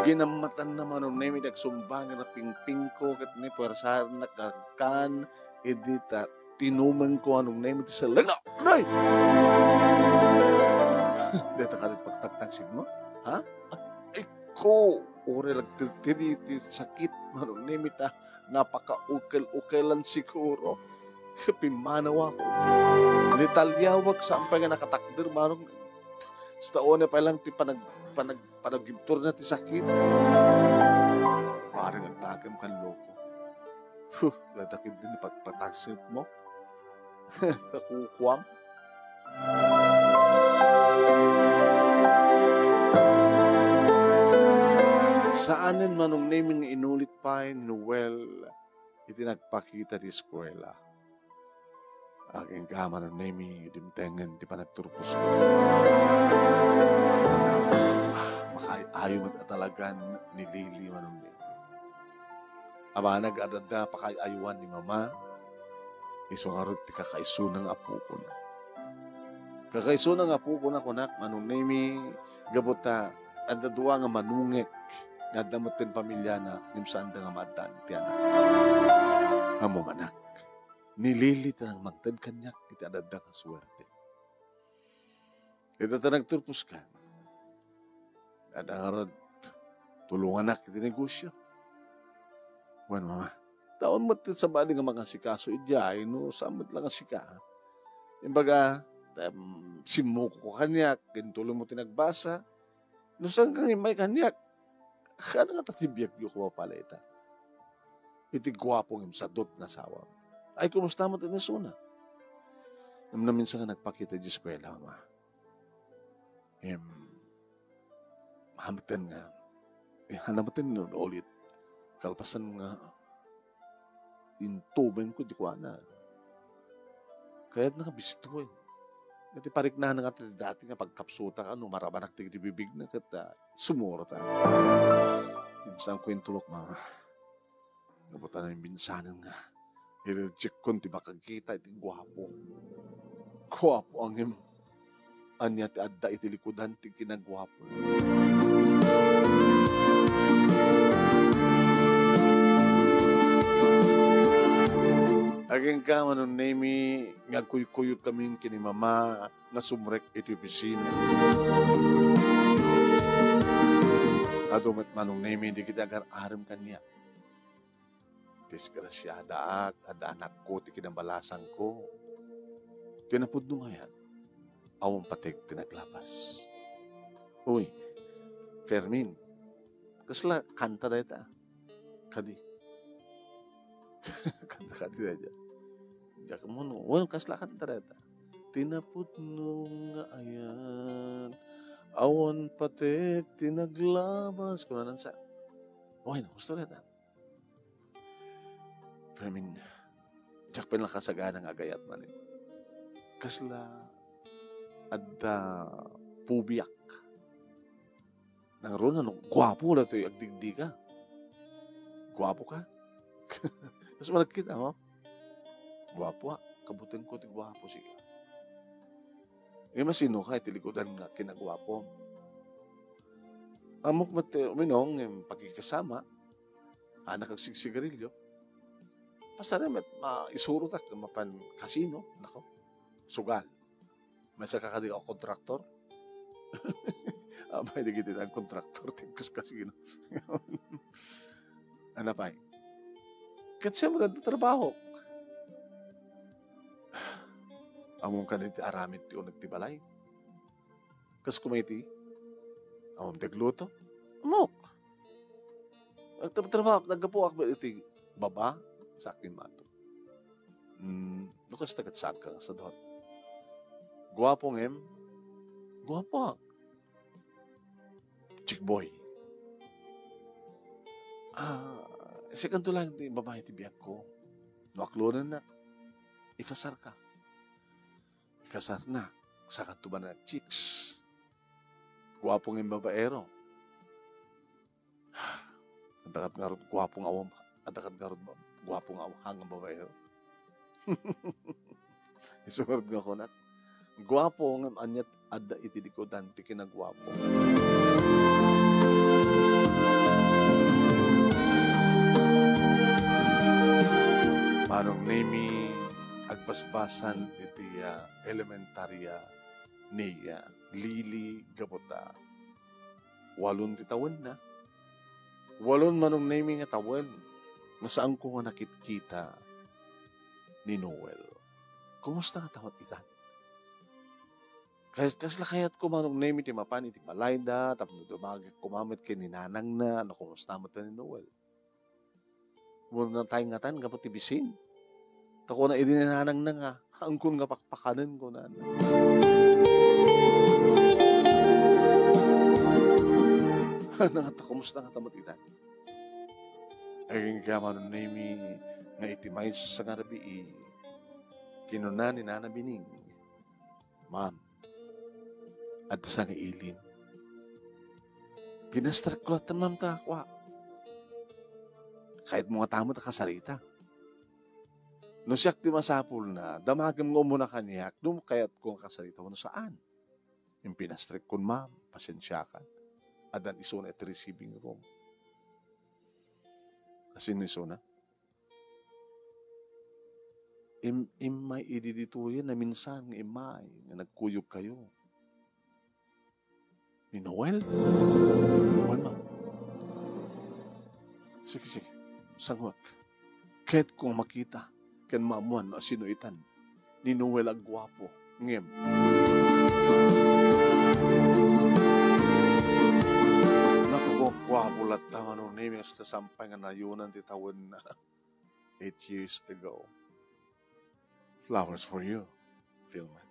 Ginamatan naman nung nami nagsumbangan na ping-ping ko, kat ni puwersahan na kakan, edita, tinuman ko anong nami sa langa. Nay! Dito ka rin pagtagtagsin mo? Ha? Ay ko, ore lagtititi sakit. Manong nimita, napaka-ukil-ukilan siguro. Pimanaw ako. Nitalyawag sa ang nga nakatakdir, manong sa taon na pa lang ti panagibtor na ti sakit. Parang nagtagam kan loko. Ladakid din pagpataksit mo. Sa kukwam. Saanin manong naming inulit pa Noel, itinagpakita di eskwela. Aking kama ng naming idimtengan di pa nagturpos ko. Makayayo mo talagan ni Lily manong naming. Aba nag-adada pakayayuan ni Mama, isungarot ti kakaiso ng apo ko na. Kakaiso ng apo ko na kunak, manong naming gabuta, at dadua nga manungek, nga damutin pamilya na nimsaan da nga madan tiyana. Amo manak, nililit ang magtad kanyak, iti adada ka swerte. Ito ta nagturpos ka. Adangarod, tulungan nak iti negosyo. Wan mama, taon mo sa bali nga mga sikaso, idya, no, samot lang ang sika. Imbaga, simuko ko kanyak, kintulo mo tinagbasa, no saan kang imay kanyak, kaya nga tatibiyag yung kumapala ita. Iti gwapong imsadot na sawa. Ay, kumusta mo tinisuna? Namin sa nga nagpakita di eskwela, mama. Mahamatan nga. Hanamatin nun ulit. Kalpasan nga. Intuben ko, di ko ana. Kaya nakabisito eh. Iti parik na nga dati nga pagkapsuta ka, no, marabanak tigdi bibig na kata sumuro ta. Yung saan ko yung tulok, mama. Nabuta na yung binsanan nga. I-reject ko, di ba kagkita, iti gwapo. Gwapo ang yung anya ti adda iti likudan, ti kinagwapo. Aging ka, manong nemi, nga kuy-kuyot kami kini Mama, nga sumrek iti opisina. Adumat manong nemi, hindi kita agar-aram kanya. Disgrasyada ada anak ko, ti kinabalasan ko. Tinapod nung ngayon, awang patig tinaglapas. Uy, Fermin, kasla kanta na ita. Kadi. Kanta-kadi na dyan. Diyak mo no, walang kasla kanta na ita. Tinapod nung nga ayan, awan patig tinaglabas. Kung nanan sa, okay na, gusto na ita. Fermin, diyak pa lang kasagana ng agayat manin. Kasla adda pubiyak. Nang ron, ano, gwapo na ito yung agdigdi ka. Gwapo ka. Tapos malagkit, ano? Gwapo ha. Kabutin ko, ti gwapo siya. Masino ka, itilikodan nga kinagwapo. Amok mati, uminong, yung pagkikasama, anak ang sigsigarilyo. Pasara met isuro tak mapan kasino, nako. Sugal. May sa kakadi o kontraktor. Abay di kita ang kontraktor tingkas kasino. Ano pa? Kat siya maganda trabaho. Among kaniti aramit ti o nagtibalay. Kas kumaiti, among degluto. Amok. Nagtatrabaho, naggapuak ba iti baba? Sa akin mato. Lukas tagat-sag ka sa doon. Guwapong guwapo. Chick boy. Second to lang di babae ti biyak ko. Nuaklonan na. Ikasar ka. Ikasar na. Sa katuban na chicks. Guwapong babaero. Antakat nga ron, guwapong awam. Antakat nga ron, guwapong hangang babaero. Isurod nga ko na. Guwapo ng anyat adda itilikodan ti kinagwapo. Manong nemi agbasbasan iti elementarya niya Lili Gabota. 8 tawon na. 8 manong naming nga tawon. Nga saan ko nga nakikita ni Noel. Kumusta nga tawat ikan? Kasla kayat ko manong name iti mapan iti malayda, tapos dumagay kumamit kay ni nanang na, kumusta mo ni Noel. Muna na tayong ngatan, kapag tibisin. Tako na idinanang na nga, hangkon nga pakpakanan ko na. Nangata, kumusta nga tamat itan? Ay kaya manong name nga itimay sa ngarabi kinunan ni Nana Bining. Ma'am, at sa nga ilin. Ginastrak ko lahat ma'am ta, kwa. Kahit mga tamo ta kasarita. No siyak ti masapul na, damagam nga muna kaniyak, nung kaya't kung kasarita mo saan. Yung pinastrik ko ma'am, pasensya ka. Adan iso na iti receiving room. Kasi iso na. Imay ididituyan na minsan ng imay na nagkuyog kayo. Ni Noel? Noel, ma'am. Sige. Sangwak. Kahit kung makita, kan mamuan na sinuitan, ni Noel ang gwapo. Ngem. Nakagwapo lahat tama nung name yung sampay nga nayunan titawin na 8 years ago. Flowers for you, Philman.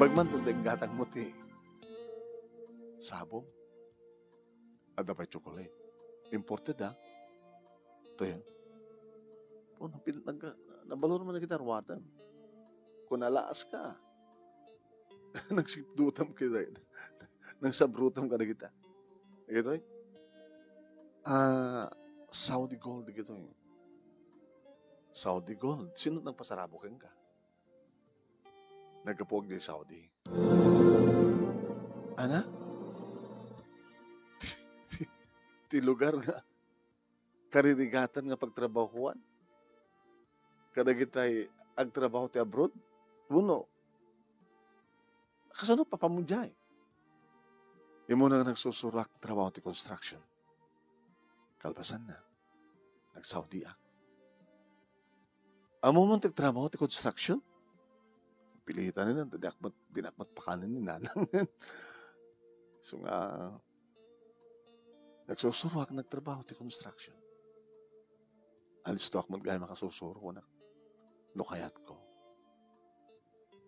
Bagman tandang gatang mo ti sabong at dapat chocolate. Imported ito yan. Nabalor mo na kita arwatan. Kung nalaas ka, nagsipdutam kita. Nagsabrutam ka na kita. Ito Saudi gold ito Saudi gold. Sino nagpasarabukin ka? Nagkapuag di Saudi. Ana? Ti lugar nga karirigatan nga pagtrabahuan. Kada kita'y agtrabaho ti abroad. Uno. Kasano papamunjay? Imo na nagsusurak trabaho ti construction. Kalpasan na. Nag-Saudi ak. Amo man trabaho ti construction? Pilitan nila, dinakmat pakanin ni nanang. So nga, nagsusuruak, nagtrabaho ti construction. Alis to ako magaya makasusuro ko na. Lukayat ko.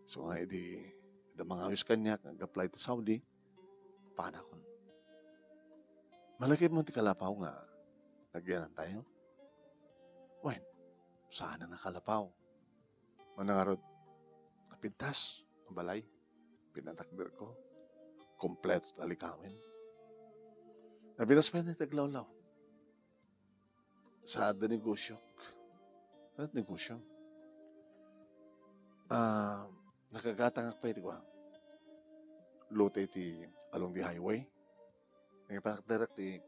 So nga, mga awis kanya, nag-apply to Saudi, panakon. Malaki mo ti kalapaw nga, nagyanan tayo. Wen, saan na nakalapaw? Manangarod, napintas, ang balay, pinatakder ko, kompleto talikawin. Napitas pa yun taglawlaw. Sa ada negosyo. Ano negosyo? Nakagatang akpay di ko. Lote ti along the highway. Nagpatakder ti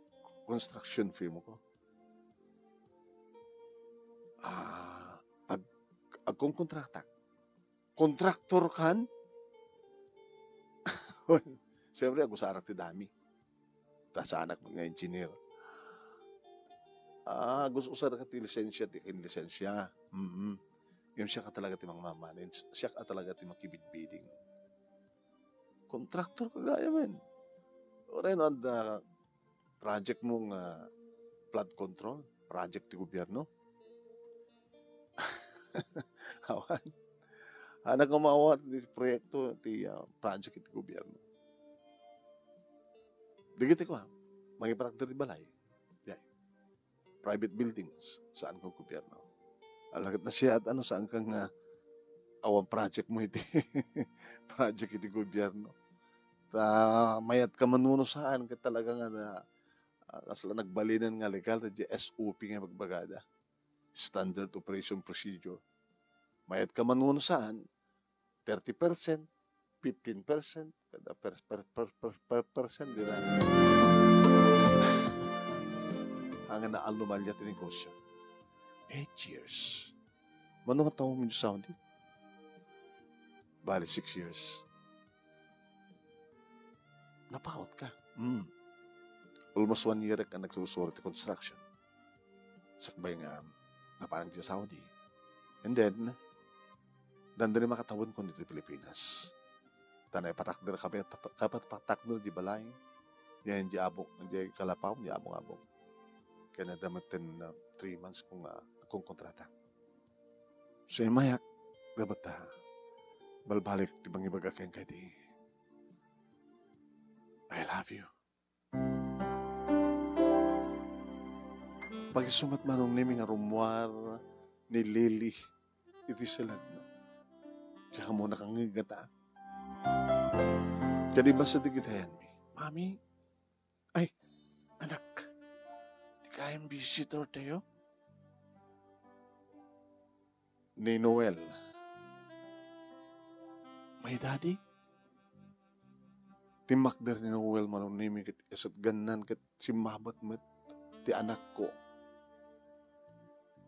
construction firm ko. Agkong kontraktak. Kontraktor kan? Siyempre, ako sa arak ti dami. Ta sa anak mga engineer. Gusto ko sa arak ti lisensya, ti lisensya. Yung siya ka talaga ti mga manage. Siya ka talaga ti makibid-bidding. Kontraktor ka gaya man. O rin on the project mong flood control. Project ti gobyerno. Awan. Nagkumawa ti proyekto ti project ti gobyerno. Digiti ko magiparakter ti balay. Yeah. Private buildings saan ko gobyerno. Alagat na siya at saan kang awang project mo iti project iti gobyerno. Mayat ka manuno saan ka talaga nga kasla nagbalinan nga legal na SOP nga magbagada. Standard Operation Procedure. Mayat ka manuno saan 30%, 15%, kada percent din na. Ang naalumalya ti negosyo. 8 years. Mano nga taong mo Saudi? Bali, 6 years. Napahot ka. Almost 1 year ka nagsusuri ti construction. Sakbay nga, naparang di sa Saudi. And then, dandali makatawin ko dito Pilipinas. Tanay patakder kami, kapat patakder di balay. Yan di abong, di kalapaw, di abong-abong. Kaya nadamatin na 3 months kung kontrata. So yung mayak, dapat balbalik di bang ibaga kayong kay di. I love you. Pag-isumat manong nimi nga rumwar ni Lily, iti silad na. Tsaka mo nakangigata. Kaya di ba sa digitayan mi? Mami, ay, anak, di kayang visitor tayo? Ni Noel, may daddy? Timakder ni Noel manong nimi kasat ganan kat simabat met ti anak ko.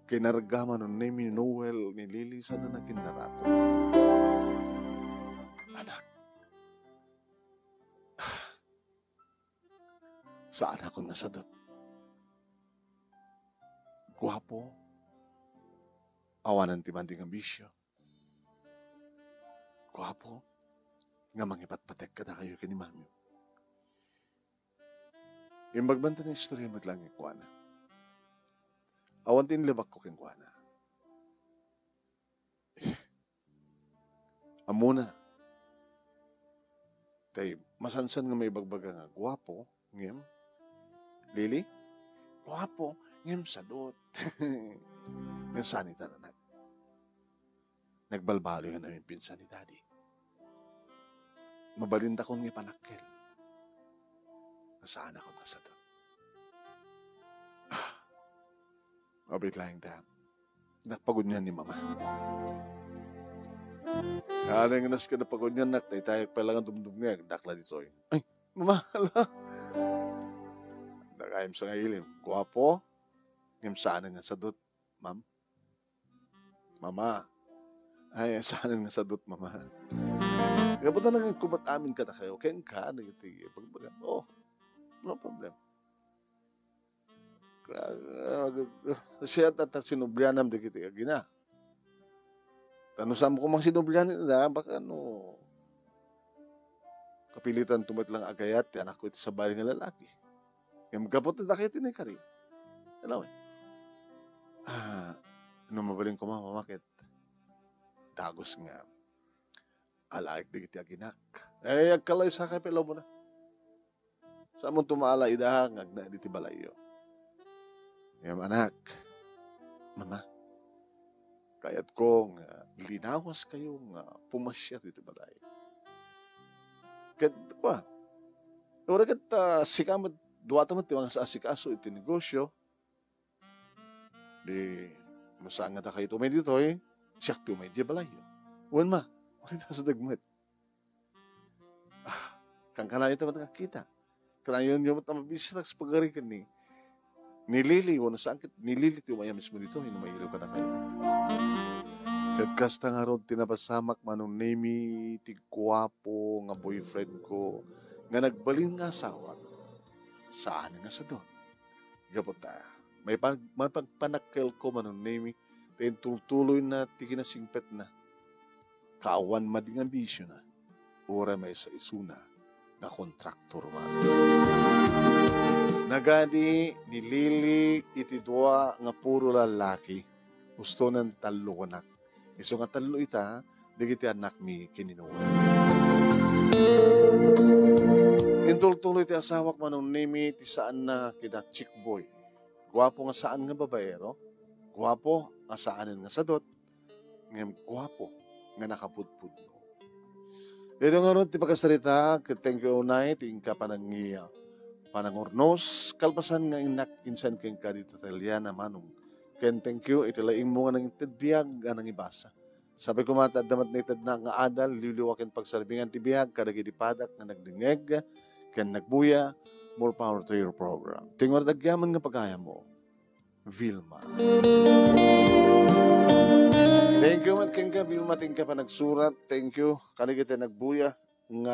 Kinaragaman nun nimi ni Noel ni Lily sa na nakinarato. Anak, saan ako nasadot? Guwapo, awanan ti manding ambisyo. Guwapo, nga mangipat-patek kada kayo kini mami. Yung magbanta na istorya maglangi ko na. Awan tin libak ko king ko na. Amuna. Tay, masansan nga may bagbaga nga. Guwapo, ngem. Lily? Guwapo, ngem sadot. Yung sanita na nagbalbalo yan namin pinsan ni daddy. Mabalinda ko nga panakkel. Nasaan ako nasa doon? Mabit lang dam. Nakpagod niyan ni mama. Kaya nga nas ka napagod niyan, tayo pa lang ang dumdum niya. Dakla dito eh. Ay, mama, hala. Nakayam sa ngayilim. Guwapo. Ngayam saan nga sa doon, ma'am? Mama. Ay, saan nga sa doon, mama? Kaya po talagang kumat amin ka na kayo. Kaya ka, nagtitigil. Pagbaga, no problem. Siya sinublianam di kita gina. Tano sa mo kumang sinublianin na, baka kapilitan tumat lang agayat, anak ko ito sa bahay ng lalaki. Kaya magkapot na dakit na kari. Alam mo? Mabaling ko mamamakit. Dagos nga. Alaik di kita ginak. Agkalay sa kapilaw mo na. Sa mong tumala idahang agna di tibalayo. Ngayon anak, mama, kayat kong linawas kayong pumasya dito balay. Kat kwa, ora kat sikamat duwata mo tiwang sa asikaso iti negosyo. Di masang nga kayo tumay dito siyak tumay di balayo. Uwan ma, ulit sa dagmat. Kang kanayo ito matakakita. Kanayon nyo matamabisita sa pagarikan ni Lily, o nasangkit, ni Lily, tumaya mismo dito, hinumayilo ka na kayo. Kat kasta nga ron, tinapasamak manong nemi, tigwapo, nga boyfriend ko, nga nagbalin nga asawa, saan nga sa doon? Gapot may pagpanakkel ko manong nemi, tayo tuloy na tikinasingpet na, kaawan mading ambisyon na, ora may sa isuna, na kontraktor man. Nagani ni Lily iti dua nga puro lalaki. Gusto ng talo anak. Iso nga talo ita, digiti anak mi kininuwa. Intultuloy ti asawak manong nemi ti saan na kida chick boy. Guwapo nga saan nga babaero. Guwapo nga saanin nga sadot. Ngayon guwapo nga nakapudpud. Ito nga ron ti pagkasarita, thank you night, tingka panangiya. Panangornos, kalpasan nga inak insan keng kadito Italiana manong. Ken thank you, itilaing mo nga ng itadbiyag nga nang ibasa. Sabi ko mata, damat na itad na nga adal, liliwakin pagsarbingan ti biyag, kadagitipadak nga nagdingeg, ken nagbuya, more power to your program. Tingwar dagyaman nga pagkaya mo, Vilma. Thank you, Mat Kengka, Vilma, tingka pa nagsurat. Thank you, kanigita nagbuya, nga